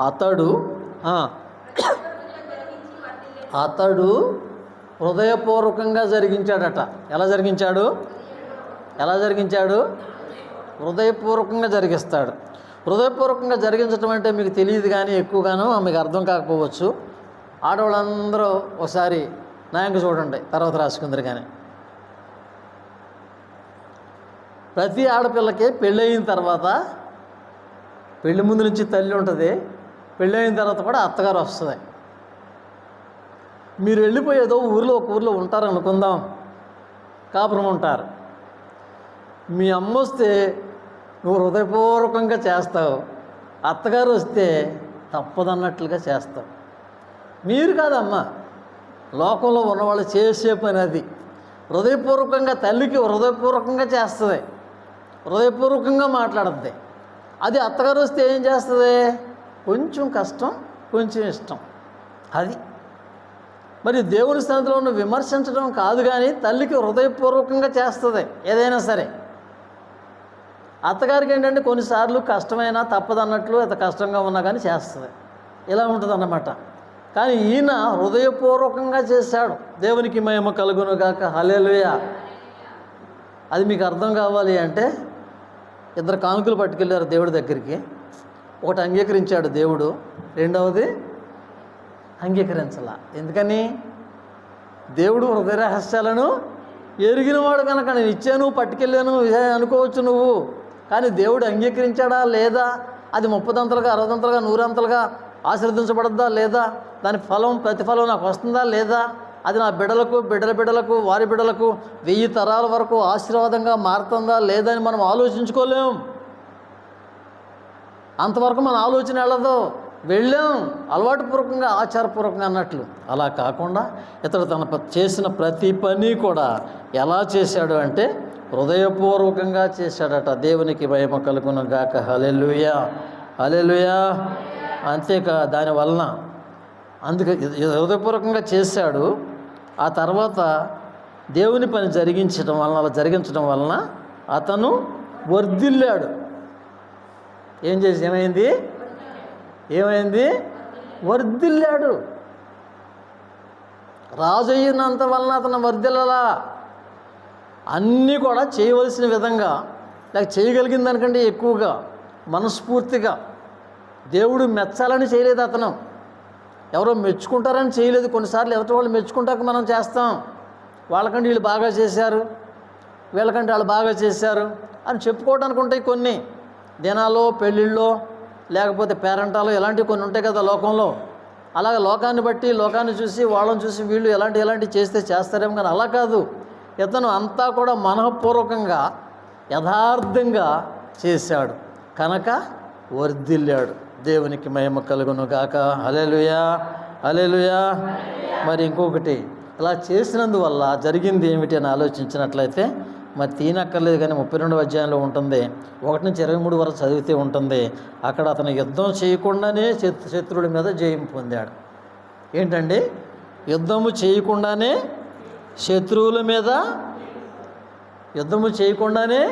అతడు హృదయపూర్వకంగా జరిగించాడట. ఎలా జరిగించాడు? హృదయపూర్వకంగా జరిగిస్తాడు. హృదయపూర్వకంగా జరిగించడం అంటే మీకు తెలియదు, కానీ ఎక్కువగాను మీకు అర్థం కాకపోవచ్చు. ఆడవాళ్ళందరూ ఒకసారి నాయంగా చూడండి, తర్వాత రాసుకుందరు. కానీ ప్రతి ఆడపిల్లకి పెళ్ళయిన తర్వాత, పెళ్లి ముందు నుంచి తల్లి ఉంటుంది, పెళ్ళయిన తర్వాత కూడా అత్తగారు వస్తుంది. మీరు వెళ్ళిపోయేదో ఒక ఊరిలో ఉంటారు అనుకుందాం, కాపురం ఉంటారు. మీ అమ్మ వస్తే నువ్వు హృదయపూర్వకంగా చేస్తావు, అత్తగారు వస్తే తప్పదన్నట్లుగా చేస్తావు. మీరు కాదమ్మా, లోకంలో ఉన్నవాళ్ళు చేసే పని అది. హృదయపూర్వకంగా తల్లికి హృదయపూర్వకంగా చేస్తుంది, హృదయపూర్వకంగా మాట్లాడుతుంది. అది అత్తగారు వస్తే ఏం చేస్తుంది? కొంచెం కష్టం, కొంచెం ఇష్టం. అది మరి దేవుని సన్నిధిలో ఉన్న విమర్శించడం కాదు, కానీ తల్లికి హృదయపూర్వకంగా చేస్తుంది ఏదైనా సరే. అత్తగారికి ఏంటంటే కొన్నిసార్లు కష్టమైనా తప్పదన్నట్లు ఎంత కష్టంగా ఉన్నా కానీ చేస్తుంది. ఇలా ఉంటుంది అన్నమాట. కానీ ఈయన హృదయపూర్వకంగా చేశాడు. దేవునికి మహిమ కలుగును గాక. హల్లెలూయా. అది మీకు అర్థం కావాలి అంటే ఇద్దరు కానుకలు పట్టుకెళ్ళారు దేవుడి దగ్గరికి. ఒకటి అంగీకరించాడు దేవుడు, రెండవది అంగీకరించాల. ఎందుకని? దేవుడు హృదయ రహస్యాలను ఎరిగినవాడు కనుక. నేను ఇచ్చాను, పట్టుకెళ్ళాను అనుకోవచ్చు నువ్వు, కానీ దేవుడు అంగీకరించాడా లేదా? అది 30 60 100 ఆశీర్వదించబడద్దా లేదా? దాని ఫలం ప్రతిఫలం నాకు వస్తుందా లేదా? అది నా బిడ్డలకు, బిడ్డలకు, వారి బిడ్డలకు 1000 తరాల వరకు ఆశీర్వాదంగా మారుతుందా లేదా అని మనం ఆలోచించుకోలేం. అంతవరకు మన ఆలోచన వెళ్ళదు. వెళ్ళాం అలవాటుపూర్వకంగా, ఆచారపూర్వకంగా అన్నట్లు. అలా కాకుండా ఇతడు తన చేసిన ప్రతి పని కూడా ఎలా చేశాడు అంటే హృదయపూర్వకంగా చేశాడట. దేవునికి మహిమ కలుగును గాక. హల్లెలూయా, హల్లెలూయా. అంతేకా దానివలన అందుకే హృదయపూర్వకంగా చేశాడు. ఆ తర్వాత దేవుని పని అలా జరిగించడం వలన అతను వర్ధిల్లాడు. ఏమైంది? వర్ధిల్లాడు. రాజు అయినంత వలన అతను వర్ధిల్లలా. అన్నీ కూడా చేయవలసిన విధంగా, లేక చేయగలిగిన దానికంటే ఎక్కువగా మనస్ఫూర్తిగా, దేవుడు మెచ్చాలని చేయలేదు. అతను ఎవరో మెచ్చుకుంటారని చేయలేదు. కొన్నిసార్లు ఎవరి వాళ్ళు మెచ్చుకుంటాక మనం చేస్తాం. వాళ్ళకంటే వీళ్ళు బాగా చేశారు, వీళ్ళకంటే వాళ్ళు బాగా చేశారు అని చెప్పుకోవడానికి ఉంటాయి కొన్ని దినాల్లో, పెళ్ళిళ్ళలో, లేకపోతే పేరెంటాలో, ఇలాంటివి కొన్ని ఉంటాయి కదా లోకంలో. అలాగే లోకాన్ని బట్టి, లోకాన్ని చూసి, వాళ్ళని చూసి వీళ్ళు ఎలాంటి చేస్తే చేస్తారేమో, కానీ అలా కాదు. ఇతను అంతా కూడా మనఃపూర్వకంగా యథార్థంగా చేశాడు కనుక వర్ధిల్లాడు. దేవునికి మహిమ కలుగును గాక. హల్లెలూయా, హల్లెలూయా. మరి ఇంకొకటి, ఇలా చేసినందువల్ల జరిగింది ఏమిటి అని ఆలోచించినట్లయితే మరి తీనక్కర్లేదు కానీ 32వ అధ్యాయంలో ఉంటుంది, 1 నుంచి 23 వరకు చదివితే ఉంటుంది. అక్కడ అతను యుద్ధం చేయకుండానే శత్రువుల మీద జయం పొందాడు. ఏంటండి? యుద్ధము చేయకుండానే శత్రువుల మీద, యుద్ధము చేయకుండానే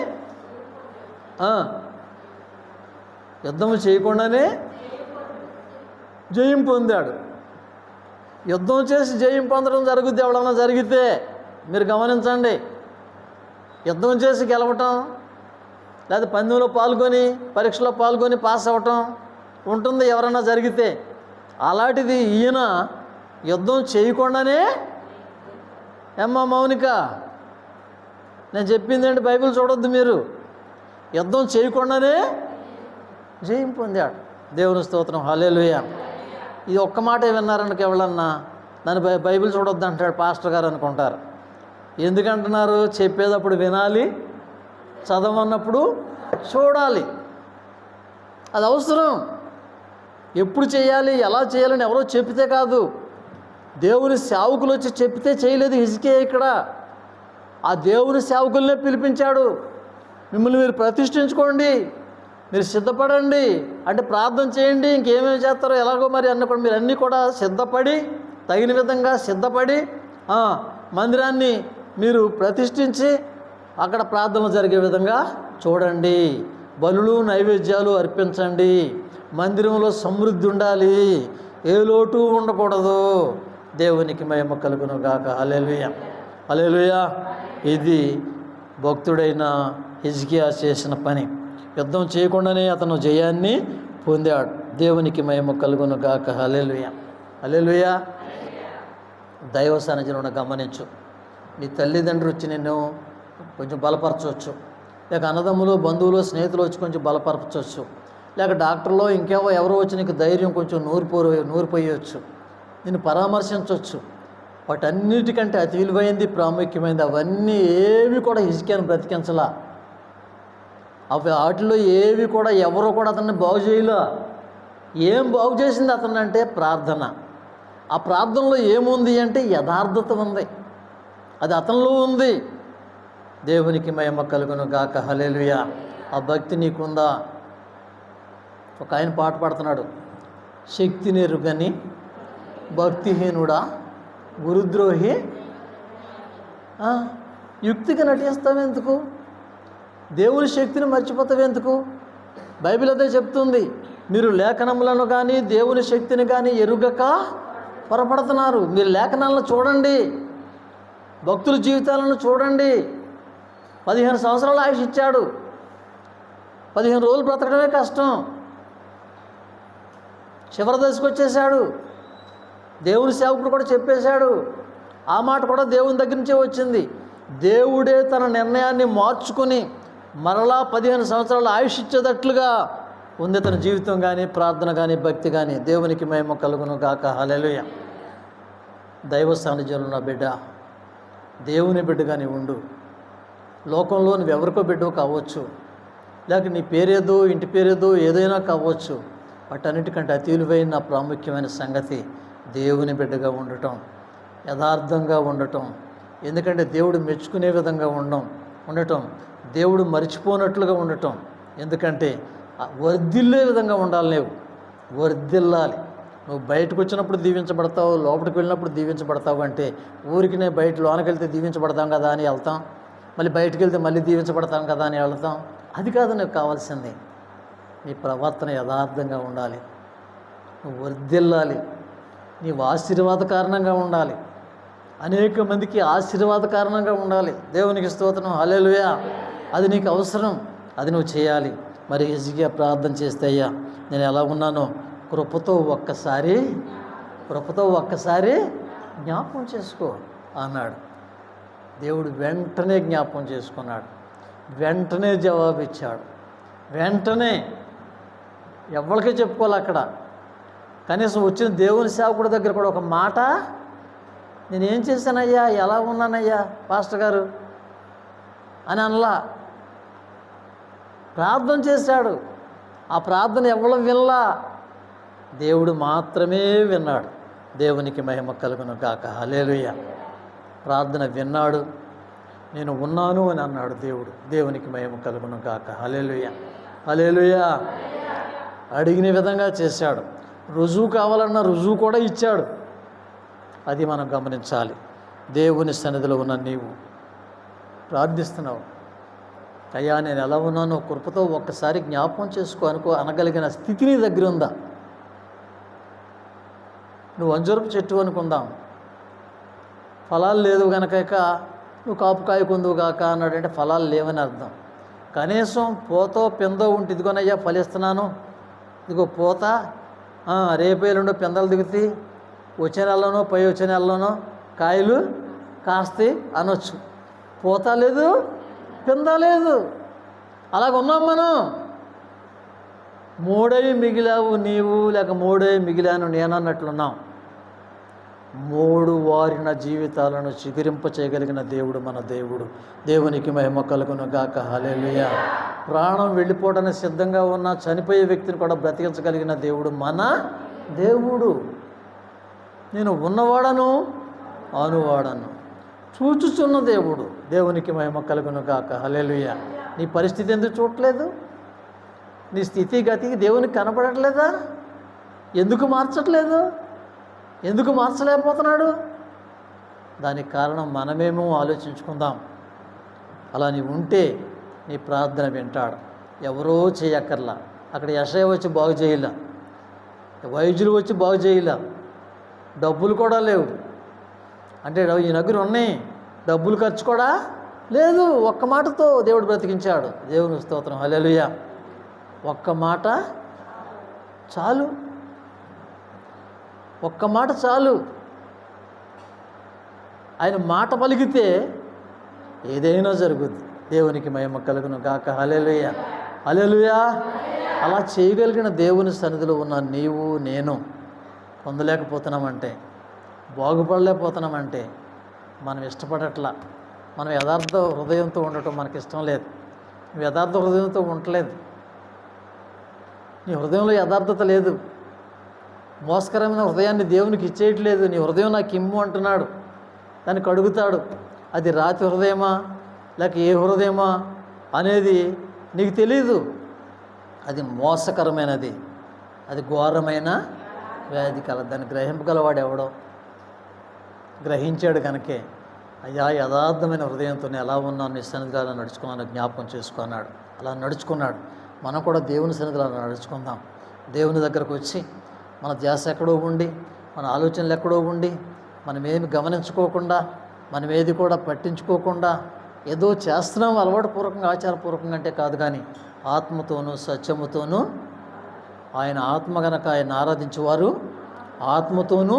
జయం పొందాడు. యుద్ధం చేసి జయం పొందడం జరుగుద్ది. ఎవడన్నా జరిగితే మీరు గమనించండి. యుద్ధం చేసి గెలవటం, లేదా పందెంలో పాల్గొని, పరీక్షలో పాల్గొని పాస్ అవ్వటం ఉంటుంది ఎవరన్నా జరిగితే. అలాంటిది ఈయన యుద్ధం చేయకుండానే, మౌనిక నేను చెప్పింది ఏంటి, బైబిల్ చూడొద్దు మీరు, యుద్ధం చేయకుండానే జయం పొందాడు. దేవుని స్తోత్రం. హల్లెలూయా. ఇది ఒక్క మాట విన్నారనుకో ఎవరన్నా, దాన్ని బైబిల్ చూడొద్దు అంటాడు పాస్టర్ గారు అనుకుంటారు. ఎందుకంటున్నారు? చెప్పేటప్పుడు వినాలి, చదవన్నప్పుడు చూడాలి. అది అవసరం. ఎప్పుడు చేయాలి, ఎలా చేయాలని ఎవరో చెప్తే కాదు. దేవుని సేవకులు వచ్చి చెప్తే చేయలేదు హిజ్కియా. ఇక్కడ ఆ దేవుని సేవకులనే పిలిపించాడు. మిమ్మల్ని మీరు ప్రతిష్ఠించుకోండి, మీరు సిద్ధపడండి అంటే ప్రార్థన చేయండి, ఇంకేమేమి చేస్తారో ఎలాగో మరి అన్నప్పుడు మీరు అన్నీ కూడా సిద్ధపడి, తగిన విధంగా సిద్ధపడి మందిరాన్ని మీరు ప్రతిష్ఠించి అక్కడ ప్రార్థనలు జరిగే విధంగా చూడండి. బలులు నైవేద్యాలు అర్పించండి. మందిరంలో సమృద్ధి ఉండాలి, ఏ లోటు ఉండకూడదు. దేవునికి మహిమ కలుగును గాక. హల్లెలూయా, హల్లెలూయా. ఇది భక్తుడైన హిజ్కియా చేసిన పని. యుద్ధం చేయకుండానే అతను జయాన్ని పొందాడు. దేవునికి మహిమ కలుగును గాక. హల్లెలూయా, హల్లెలూయా. దైవ సన్నిధిని గమనించు. నీ తల్లిదండ్రులు వచ్చి నిన్ను కొంచెం బలపరచవచ్చు, లేక అన్నదమ్ములు, బంధువులు, స్నేహితులు వచ్చి కొంచెం బలపరచవచ్చు, లేక డాక్టర్లో ఎవరో వచ్చి నీకు ధైర్యం కొంచెం నూరిపోయవచ్చు, నిన్ను పరామర్శించవచ్చు. వాటన్నిటికంటే అతి విలువైంది, ప్రాముఖ్యమైనది అవన్నీ ఏవి కూడా హిజ్కియాను బ్రతికించలా. వాటిలో ఏవి కూడా ఎవరో కూడా అతన్ని బాగు చేయలా. ఏం బాగు చేసింది అతన్ని అంటే ప్రార్థన. ఆ ప్రార్థనలో ఏముంది అంటే యథార్థత ఉంది, అది అతనిలో ఉంది. దేవునికి మహిమ కలుగును గాక. హల్లెలూయా. ఆ భక్తి నీకుందా? ఒక ఆయన పాట పాడుతున్నాడు, శక్తిని ఎరుగని భక్తిహీనుడా గురుద్రోహి, యుక్తిగా నటిస్తావు ఎందుకు? దేవుని శక్తిని మర్చిపోతావు ఎందుకు? బైబిల్ అదే చెప్తుంది. మీరు లేఖనములను కానీ దేవుని శక్తిని కానీ ఎరుగక పొరపడుతున్నారు. మీరు లేఖనాలను చూడండి, భక్తుల జీవితాలను చూడండి. 15 సంవత్సరాలు ఆయుష్ ఇచ్చాడు. 15 రోజులు బ్రతకడమే కష్టం. చివరి దశకు వచ్చేసాడు. దేవుని సేవకుడు కూడా చెప్పేశాడు. ఆ మాట కూడా దేవుని దగ్గర నుంచే వచ్చింది. దేవుడే తన నిర్ణయాన్ని మార్చుకొని మరలా 15 సంవత్సరాలు ఆయుష్ ఇచ్చేటట్లుగా ఉంది తన జీవితం కానీ, ప్రార్థన కానీ, భక్తి కానీ. దేవునికి మహిమ కలుగును గాక. హల్లెలూయా. దైవ సాన్నిధ్యంలో ఉన్న బిడ్డ, దేవుని బిడ్డగాని ఉండు. లోకంలో నువ్వు ఎవరికో బిడ్డో కావచ్చు, లేక నీ పేరేదో ఇంటి పేరేదో ఏదైనా కావచ్చు. వాటన్నిటికంటే అతి విలువైన ప్రాముఖ్యమైన సంగతి దేవుని బిడ్డగా ఉండటం, యథార్థంగా ఉండటం. ఎందుకంటే దేవుడు మెచ్చుకునే విధంగా ఉండటం, దేవుడు మరిచిపోనట్లుగా ఉండటం. ఎందుకంటే వర్ధిల్లే విధంగా ఉండాలి. నువ్వు వర్ధిల్లాలి. నువ్వు బయటకు వచ్చినప్పుడు దీవించబడతావు, లోపలికి వెళ్ళినప్పుడు దీవించబడతావు. అంటే ఊరికి బయట లోనకి వెళ్తే దీవించబడతాం కదా అని వెళ్తాం, మళ్ళీ బయటకు వెళ్తే మళ్ళీ దీవించబడతాం కదా అని వెళ్తాం. అది కాదు నీకు కావాల్సింది. నీ ప్రవర్తన యథార్థంగా ఉండాలి. నువ్వు వర్ధిల్లాలి. నీవు ఆశీర్వాద కారణంగా ఉండాలి. అనేక మందికి ఆశీర్వాద కారణంగా ఉండాలి. దేవునికి స్తోత్రం. హల్లెలూయా. అది నీకు అవసరం. అది నువ్వు చేయాలి. మరి హిజ్కియా ప్రార్థన చేస్తే, అయ్యా నేను ఎలా ఉన్నానో కృపతో ఒక్కసారి జ్ఞాపకం చేసుకో అన్నాడు. దేవుడు వెంటనే జ్ఞాపకం చేసుకున్నాడు. వెంటనే జవాబు ఇచ్చాడు. వెంటనే ఎవరికీ చెప్పుకోవాలి. అక్కడ కనీసం వచ్చిన దేవుని సేవకుడి దగ్గర కూడా ఒక మాట, నేనేం చేశానయ్యా, ఎలా ఉన్నానయ్యా పాస్టర్ గారు అని అనలా. ప్రార్థన చేశాడు. ఆ ప్రార్థన ఎవరు వినలా, దేవుడు మాత్రమే విన్నాడు. దేవునికి మహిమ కలుగును గాక. హల్లెలూయా. ప్రార్థన విన్నాడు. నేను ఉన్నాను అని అన్నాడు దేవుడు. దేవునికి మహిమ కలుగును గాక. హల్లెలూయా. హల్లెలూయా. అడిగిన విధంగా చేశాడు. రుజువు కావాలన్న రుజువు కూడా ఇచ్చాడు. అది మనం గమనించాలి. దేవుని సన్నిధిలో ఉన్న నీవు ప్రార్థిస్తున్నావు, అయ్యా నేను ఎలా ఉన్నానో కృపతో ఒక్కసారి జ్ఞాపకం చేసుకో అనగలిగిన స్థితి నీ దగ్గర ఉందా? నువ్వు అంజూరపు చెట్టు అనుకుందాం, ఫలాలు లేదు కనుక నువ్వు కాపు కాయకుందువు కాక అన్నాడంటే ఫలాలు లేవని అర్థం. కనీసం పోతో పిందో ఉంటే ఇదిగోనయ్యా ఫలిస్తున్నాను, ఇదిగో పోత రేపేలుండో పిందలు దిగుతాయి, వచ్చే నెలలోనో పై వచ్చే నెలలోనో కాయలు కాస్తాయి అనొచ్చు. పోత లేదు, పింద లేదు. అలాగ ఉన్నాం మనం. మూడై మిగిలావు నీవు, లేక మూడై మిగిలాను నేనన్నట్లున్నాం. మూడు వారిన జీవితాలను చిగురింప చేయగలిగిన దేవుడు మన దేవుడు. దేవునికి మహిమ కలుగును గాక. హల్లెలూయా. ప్రాణం వెళ్ళిపోవడానికి సిద్ధంగా ఉన్న చనిపోయే వ్యక్తిని కూడా బ్రతికించగలిగిన దేవుడు మన దేవుడు. నేను ఉన్నవాడను అనువాడను చూచుచున్న దేవుడు. దేవునికి మహిమ కలుగును గాక. హల్లెలూయా. నీ పరిస్థితి ఎందుకు చూడట్లేదు? నీ స్థితి గతికి దేవునికి కనపడట్లేదా? ఎందుకు మార్చట్లేదు? ఎందుకు మార్చలేకపోతున్నాడు? దానికి కారణం మనమేమో ఆలోచించుకుందాం. అలా నీ ఉంటే నీ ప్రార్థన వింటాడు. ఎవరో చేయక్కర్లా. అక్కడ యెషయా వచ్చి బాగు చేయలే, వైద్యులు వచ్చి బాగు చేయలే, డబ్బులు కూడా లేవు. అంటే ఈ నగరు ఉన్నాయి, డబ్బులు ఖర్చు కూడా లేదు. ఒక్క మాటతో దేవుడు బ్రతికించాడు. దేవుని స్తోత్రం. హల్లెలూయా. ఒక్క మాట చాలు, ఒక్క మాట చాలు. ఆయన మాట పలికితే ఏదైనా జరుగుద్ది. దేవునికి మహిమ కలుగును గాక. హల్లెలూయా. హల్లెలూయా. అలా చేయగలిగిన దేవుని సన్నిధిలో ఉన్న నీవు నేను పొందలేకపోతున్నామంటే, బాగుపడలేకపోతున్నామంటే మనం ఇష్టపడట్లా. మనం యథార్థ హృదయంతో ఉండటం మనకి ఇష్టం లేదు. నువ్వు యథార్థ హృదయంతో ఉండలేదు. నీ హృదయంలో యథార్థత లేదు. మోసకరమైన హృదయాన్ని దేవునికి ఇచ్చేయట్లేదు. నీ హృదయం నాకు ఇమ్ము అంటున్నాడు. దానికి అడుగుతాడు, అది రాతి హృదయమా లేక ఏ హృదయమా అనేది నీకు తెలీదు. అది మోసకరమైనది, అది ఘోరమైన వ్యాధి కల. దాన్ని గ్రహింపగలవాడు ఎవడో? గ్రహించాడు కనుకే అయ్యా, యథార్థమైన హృదయంతో ఎలా ఉన్నాను, నీ సన్నిధిలో నడుచుకున్నాను, జ్ఞాపకం చేసుకున్నాడు. అలా నడుచుకున్నాడు. మనం కూడా దేవుని సన్నిధిలో నడుచుకుందాం. దేవుని దగ్గరకు వచ్చి మన ధ్యాస ఎక్కడో ఉండి, మన ఆలోచనలు ఎక్కడో ఉండి, మనమేమి గమనించుకోకుండా, మనమేది కూడా పట్టించుకోకుండా ఏదో చేస్తున్నాం అలవాటు పూర్వకంగా, ఆచారపూర్వకంగా అంటే కాదు, కానీ ఆత్మతోనూ సత్యముతోనూ, ఆయన ఆత్మ గనక ఆయన ఆరాధించేవారు ఆత్మతోనూ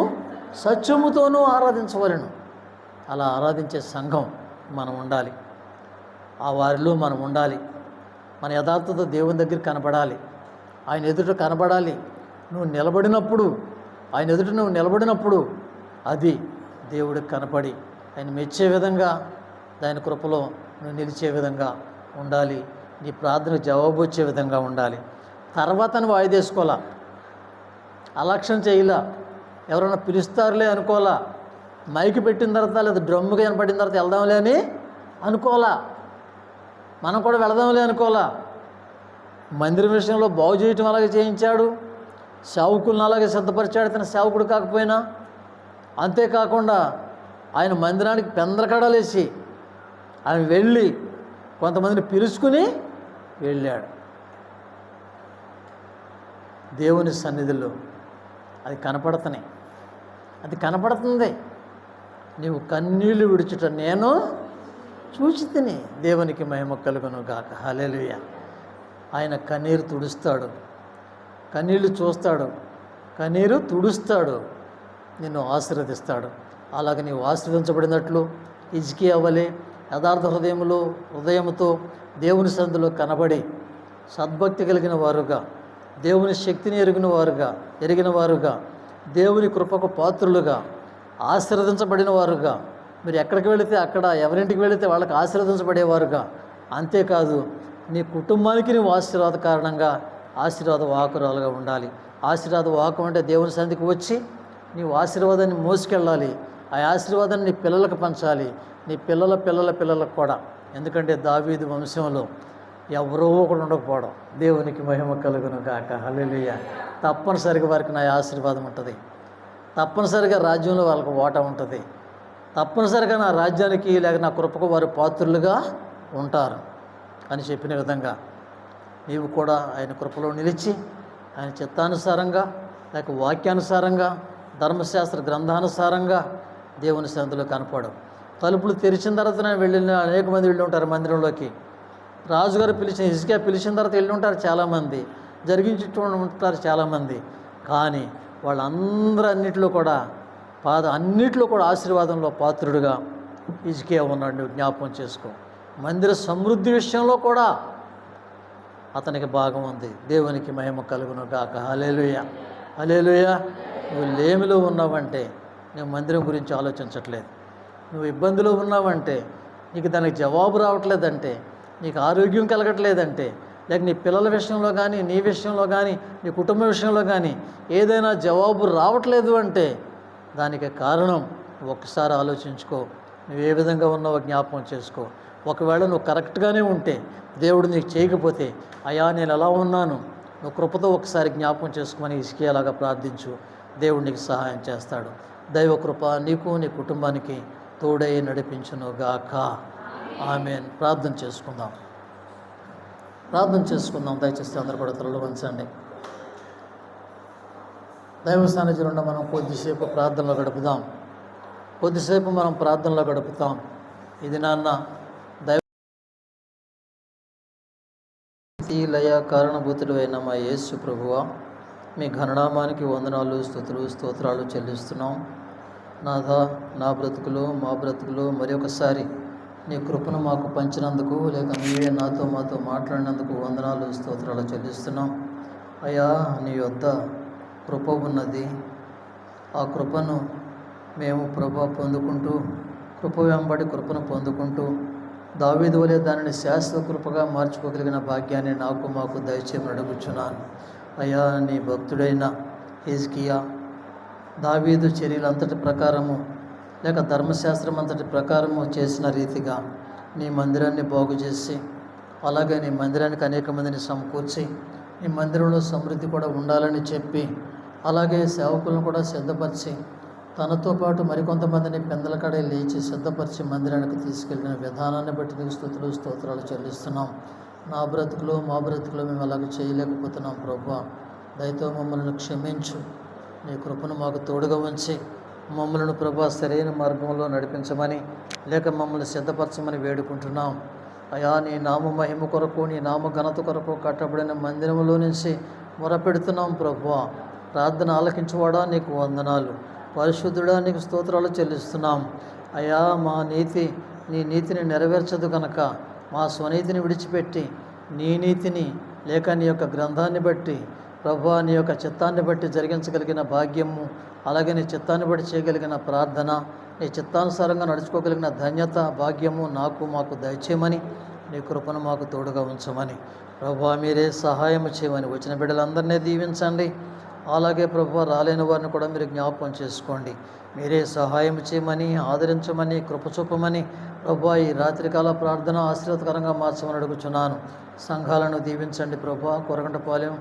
సత్యముతోనూ ఆరాధించవలను. అలా ఆరాధించే సంఘం మనం ఉండాలి. ఆ వారిలో మనం ఉండాలి. మన యథార్థత దేవుని దగ్గర కనబడాలి. ఆయన ఎదుట కనబడాలి. నువ్వు నిలబడినప్పుడు, ఆయన ఎదుట నువ్వు నిలబడినప్పుడు అది దేవుడికి కనపడి ఆయన మెచ్చే విధంగా, ఆయన కృపలో నువ్వు నిలిచే విధంగా ఉండాలి. నీ ప్రార్థనకు జవాబు వచ్చే విధంగా ఉండాలి. తర్వాత నువ్వు వాయిదేసుకోవాలా, అలక్ష్యం చేయలా, ఎవరైనా పిలుస్తారులే అనుకోవాలా, మైకి పెట్టిన తర్వాత లేదా డ్రమ్ముగా కనపడిన తర్వాత వెళ్దాంలే అని అనుకోవాలా, మనం కూడా వెళదాంలే అనుకోవాలా. మందిరం విషయంలో బాగు చేయటం అలాగే చేయించాడు, సేవకులను అలాగే సిద్ధపరిచాడు తన సేవకుడు కాకపోయినా. అంతేకాకుండా ఆయన మందిరానికి పెందరకడలేసి ఆయన వెళ్ళి కొంతమందిని పిలుచుకుని వెళ్ళాడు దేవుని సన్నిధిలో. అది కనపడుతున్నాయి, అది కనపడుతుంది. నీవు కన్నీళ్లు విడుచుట నేను చూచి తిని, దేవునికి మహిమ కలుగును గాక. హల్లెలూయా. ఆయన కన్నీరు తుడుస్తాడు, కన్నీళ్లు చూస్తాడు, కన్నీరు తుడుస్తాడు, నిన్ను ఆశీర్వదిస్తాడు. అలాగే నీవు ఆశీర్వదించబడినట్లు హిజ్కియా వలె యథార్థ హృదయముతో దేవుని సన్నిధిలో కనబడి సద్భక్తి కలిగిన వారుగా, దేవుని శక్తిని ఎరిగిన వారుగా, దేవుని కృపకు పాత్రులుగా, ఆశీర్వదించబడిన వారుగా, మీరు ఎక్కడికి వెళితే అక్కడ, ఎవరింటికి వెళితే వాళ్ళకి ఆశీర్వదించబడేవారుగా, అంతేకాదు నీ కుటుంబానికి నీవు ఆశీర్వాద కారణంగా ఆశీర్వాద వాహకురాలుగా ఉండాలి. ఆశీర్వాద వాహకం అంటే దేవుని సన్నిధికి వచ్చి నీవు ఆశీర్వాదాన్ని మోసుకెళ్ళాలి. ఆ ఆశీర్వాదాన్ని నీ పిల్లలకు పంచాలి, నీ పిల్లల పిల్లలకు కూడా. ఎందుకంటే దావీదు వంశంలో ఎవరో ఒకడు ఉండకపోవడం. దేవునికి మహిమ కలుగును గాక. హల్లెలూయా. తప్పనిసరిగా వారికి నా ఆశీర్వాదం ఉంటుంది, తప్పనిసరిగా రాజ్యంలో వాళ్ళకు ఓట ఉంటుంది, తప్పనిసరిగా నా రాజ్యానికి లేక నా కృపకు వారు పాత్రులుగా ఉంటారు అని చెప్పిన విధంగా నీవు కూడా ఆయన కృపలో నిలిచి ఆయన చిత్తానుసారంగా లేక వాక్యానుసారంగా ధర్మశాస్త్ర గ్రంథానుసారంగా దేవుని సన్నిధిలో కనపడు. తలుపులు తెరిచిన తర్వాత వెళ్ళిన అనేక మంది వెళ్ళి ఉంటారు మందిరంలోకి. రాజుగారు హిజ్కియా పిలిచిన తర్వాత వెళ్ళి ఉంటారు చాలామంది, జరిగించుతూ ఉంటారు చాలామంది. కానీ వాళ్ళందరూ అన్నిటిలో కూడా ఆశీర్వాదంలో పాత్రుడుగా హిజ్కియా ఉన్నాడు. నువ్వు జ్ఞాపకం చేసుకో. మందిర సమృద్ధి విషయంలో కూడా అతనికి భాగం ఉంది. దేవునికి మహిమ కలుగును గాక. హల్లెలూయా. హల్లెలూయా. నువ్వు లేమిలో ఉన్నావంటే నువ్వు మందిరం గురించి ఆలోచించట్లేదు. నువ్వు ఇబ్బందిలో ఉన్నావంటే, నీకు దానికి జవాబు రావట్లేదంటే, నీకు ఆరోగ్యం కలగట్లేదంటే, లేక నీ పిల్లల విషయంలో కానీ, నీ విషయంలో కానీ, నీ కుటుంబ విషయంలో కానీ ఏదైనా జవాబు రావట్లేదు అంటే దానికి కారణం ఒక్కసారి ఆలోచించుకో. నువ్వు ఏ విధంగా ఉన్నావో జ్ఞాపకం చేసుకో. ఒకవేళ నువ్వు కరెక్ట్గానే ఉంటే, దేవుడు నీకు చేయకపోతే, అయ్యా నేను ఎలా ఉన్నాను, నువ్వు కృపతో ఒకసారి జ్ఞాపకం చేసుకోమని హిజ్కియాలాగా ప్రార్థించు. దేవుడు నీకు సహాయం చేస్తాడు. దైవ కృప నీకు నీ కుటుంబానికి తోడై నడిపించును గాక. ఆమేన్. ప్రార్థన చేసుకుందాం. దయచేసి అందరూ కూడా తలలు వంచండి. దైవ సన్నిధిలో మనం కొద్దిసేపు ప్రార్థనలో గడుపుతాం. ఇది నాన్న దైవ లయ కారణభూతుడు అయిన మా యేసు ప్రభువా, మీ ఘననామానికి వందనాలు, స్తుతులు, స్తోత్రాలు చెల్లిస్తున్నాం. నాథా, మా బ్రతుకులు మరి ఒకసారి నీ కృపను మాకు పంచినందుకు, లేక నీవే మాతో మాట్లాడినందుకు వందనాలు, స్తోత్రాలు చెల్లిస్తున్నాం. అయ్యా, నీ యొద్ద కృప ఉన్నది. ఆ కృపను మేము పొందుకుంటూ, కృప వెంబడి కృపను పొందుకుంటూ, దావీదు వలె దానిని శాశ్వత కృపగా మార్చుకోగలిగిన భాగ్యాన్ని మాకు దయచేయమని అడుగుచున్నాను. అయ్యా, నీ భక్తుడైన హిజ్కియా దావీదు చర్యలంతటి ప్రకారము లేక ధర్మశాస్త్రం అంతటి ప్రకారము చేసిన రీతిగా నీ మందిరాన్ని బాగు చేసి, అలాగే నీ మందిరానికి అనేక మందిని సమకూర్చి, నీ మందిరంలో సమృద్ధి కూడా ఉండాలని చెప్పి, అలాగే సేవకులను కూడా సిద్ధపరిచి, తనతో పాటు మరికొంతమందిని పెందలకడే లేచి సిద్ధపరిచి మందిరానికి తీసుకెళ్లిన విధానాన్ని బట్టి నీకు స్తోత్రాలు చెల్లిస్తున్నాం. నా బ్రతుకులో మా బ్రతుకులో మేము అలాగ చేయలేకపోతున్నాం ప్రభువా. దయతో మమ్మల్ని క్షమించు. నీ కృపను మాకు తోడుగా ఉంచి మమ్మల్ని ప్రభువా సరైన మార్గంలో నడిపించమని లేక మమ్మల్ని సిద్ధపరచమని వేడుకుంటున్నాం. అయా, నీ నామ మహిమ కొరకు నీ నామ ఘనత కొరకు కట్టబడిన మందిరంలో నుంచి మొరపెడుతున్నాం ప్రభువా. ప్రార్థన ఆలకించువాడా నీకు వందనాలు. పరిశుద్ధుడా నీకు స్తోత్రాలు చెల్లిస్తున్నాం. అయా, మా నీతి నీ నీతిని నెరవేర్చదు కనుక మా స్వనీతిని విడిచిపెట్టి నీ నీతిని లేక నీ యొక్క గ్రంథాన్ని బట్టి ప్రభువా నీ యొక్క చిత్తాన్ని బట్టి జరిగించగలిగిన భాగ్యము, అలాగే నీ చిత్తాన్ని బట్టి చేయగలిగిన ప్రార్థన, నీ చిత్తానుసారంగా నడుచుకోగలిగిన ధన్యత భాగ్యము మాకు దయచేయమని నీ కృపను మాకు తోడుగా ఉంచమని ప్రభువా మీరే సహాయం చేయమని వచ్చిన బిడ్డలందరినీ దీవించండి. అలాగే ప్రభువా రాలేని వారిని కూడా మీరు జ్ఞాపకం చేసుకోండి. మీరే సహాయం చేయమని ఆదరించమని కృప చూపమని ప్రభువా ఈ రాత్రికాల ప్రార్థన ఆశీర్వాదకరంగా మార్చమని అడుగుచున్నాను. సంఘాలను దీవించండి ప్రభువా. కొరగంటపాలెం,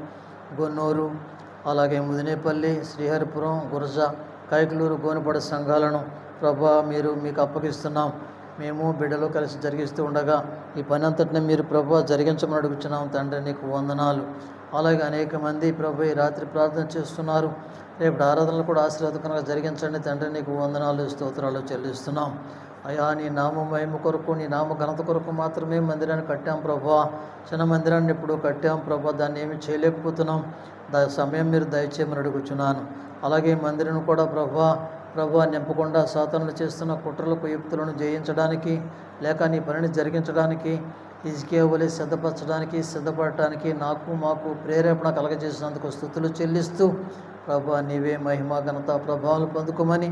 గొన్నూరు, అలాగే ముదినేపల్లి, శ్రీహరిపురం, గురజ, కైకలూరు, గోనపడ సంఘాలను ప్రభువా మీకు అప్పగిస్తున్నాం. మేము బిడ్డలు కలిసి జరిగిస్తూ ఉండగా ఈ పని అంతటిని మీరు ప్రభువా జరిగించమని అడుగుచున్నాం. తండ్రి నీకు వందనాలు. అలాగే అనేక మంది ప్రభు ఈ రాత్రి ప్రార్థన చేస్తున్నారు. రేపు ఆరాధనలు కూడా ఆశీర్వాదకరంగా జరిగించండి. తండ్రి నీకు వందనాలు స్తోత్రాలు చెల్లిస్తున్నాం. అయా, నీ నామ మహిమ కొరకు నీ నామ ఘనత కొరకు మాత్రమే మందిరాన్ని కట్టాం ప్రభువా. చిన్న మందిరాన్ని ఎప్పుడు కట్టాం ప్రభువా, దాన్ని ఏమి చేయలేకపోతున్నాం. సమయం మీరు దయచేయమని అడుగుచున్నాను. అలాగే మందిరం కూడా ప్రభువా నింపకుండా సాతానులు చేస్తున్న కుట్రలకు యుక్తులను జయించడానికి లేక నీ పనిని జరిగించడానికి హిజ్కియా వలె సిద్ధపడటానికి మాకు ప్రేరేపణ కలగజేసినందుకు స్తుతులు చెల్లిస్తూ ప్రభువా నీవే మహిమ ఘనత ప్రభావాలు పొందుకోమని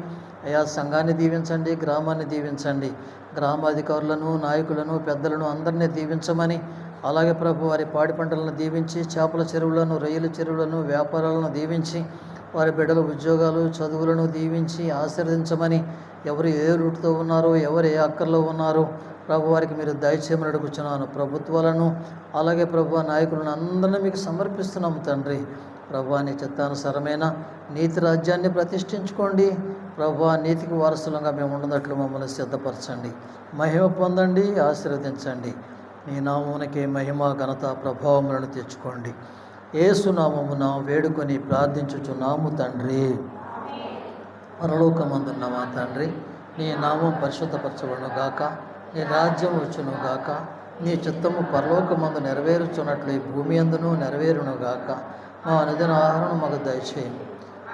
అయా సంఘాన్ని దీవించండి, గ్రామాన్ని దీవించండి, గ్రామాధికారులను, నాయకులను, పెద్దలను అందరినీ దీవించమని, అలాగే ప్రభు వారి పాడి పంటలను దీవించి చేపల చెరువులను, రొయ్యల చెరువులను, వ్యాపారాలను దీవించి వారి బిడ్డల ఉద్యోగాలు, చదువులను దీవించి ఆశీర్వదించమని, ఎవరు ఏ రూట్తో ఉన్నారో, ఎవరు ఏ అక్కర్లో ఉన్నారో ప్రభు వారికి మీరు దయచేయమని అడుగుచున్నాను. ప్రభుత్వాలను అలాగే ప్రభు నాయకులను అందరినీ మీకు సమర్పిస్తున్నాము తండ్రి. ప్రభు నీ చిత్తానుసారమైన నీతి రాజ్యాన్ని ప్రతిష్ఠించుకోండి. ప్రభు నీతికి వారసులంగా మేము ఉన్నట్లు మమ్మల్ని సిద్ధపరచండి. మహిమ పొందండి, ఆశీర్వదించండి. నీ నామమునకే మహిమ ఘనత ప్రభావములను తెచ్చుకోండి. యేసు నామమున వేడుకొని ప్రార్థించుచున్నాము తండ్రి. పరలోకమందున్న మా తండ్రి, నీ నామం పరిశుద్ధపరచబడును గాక, నీ రాజ్యం వచ్చును గాక, నీ చిత్తము పరలోకమందు నెరవేరుచున్నట్లు ఈ భూమి అందును నెరవేరును గాక. మా అనుదిన ఆహారం మాకు దయచేయము.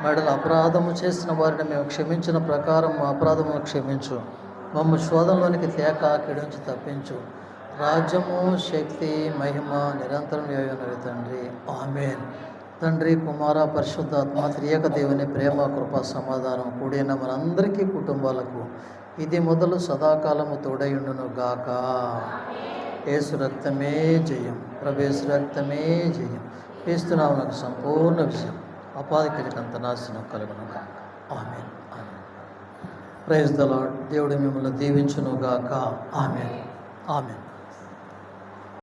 మెడల అపరాధము చేసిన వారిని మేము క్షమించిన ప్రకారం మా అపరాధమును క్షమించు. మమ్మ శోధంలోనికి తేక కిడించి తప్పించు. రాజ్యము, శక్తి, మహిమ నిరంతరం ఏయున్నవి తండ్రి. ఆమేన్. తండ్రి, కుమార, పరిశుద్ధాత్మ త్రియేక దేవుని ప్రేమ, కృప, సమాధానం కూడిన మనందరికీ కుటుంబాలకు ఇది మొదలు సదాకాలము తోడయుండును గాక. యేసు రక్తమే జయం, ప్రభేసు రక్తమే జయం. క్రీస్తునామమునకు సంపూర్ణ విజయం, అపాధికరికంత నాశనం కలుగును గాక. Amen. Amen. Praise the lord. దేవుడు మిమ్మల్ని దీవించును గాక. ఆమేన్. ఆమేన్.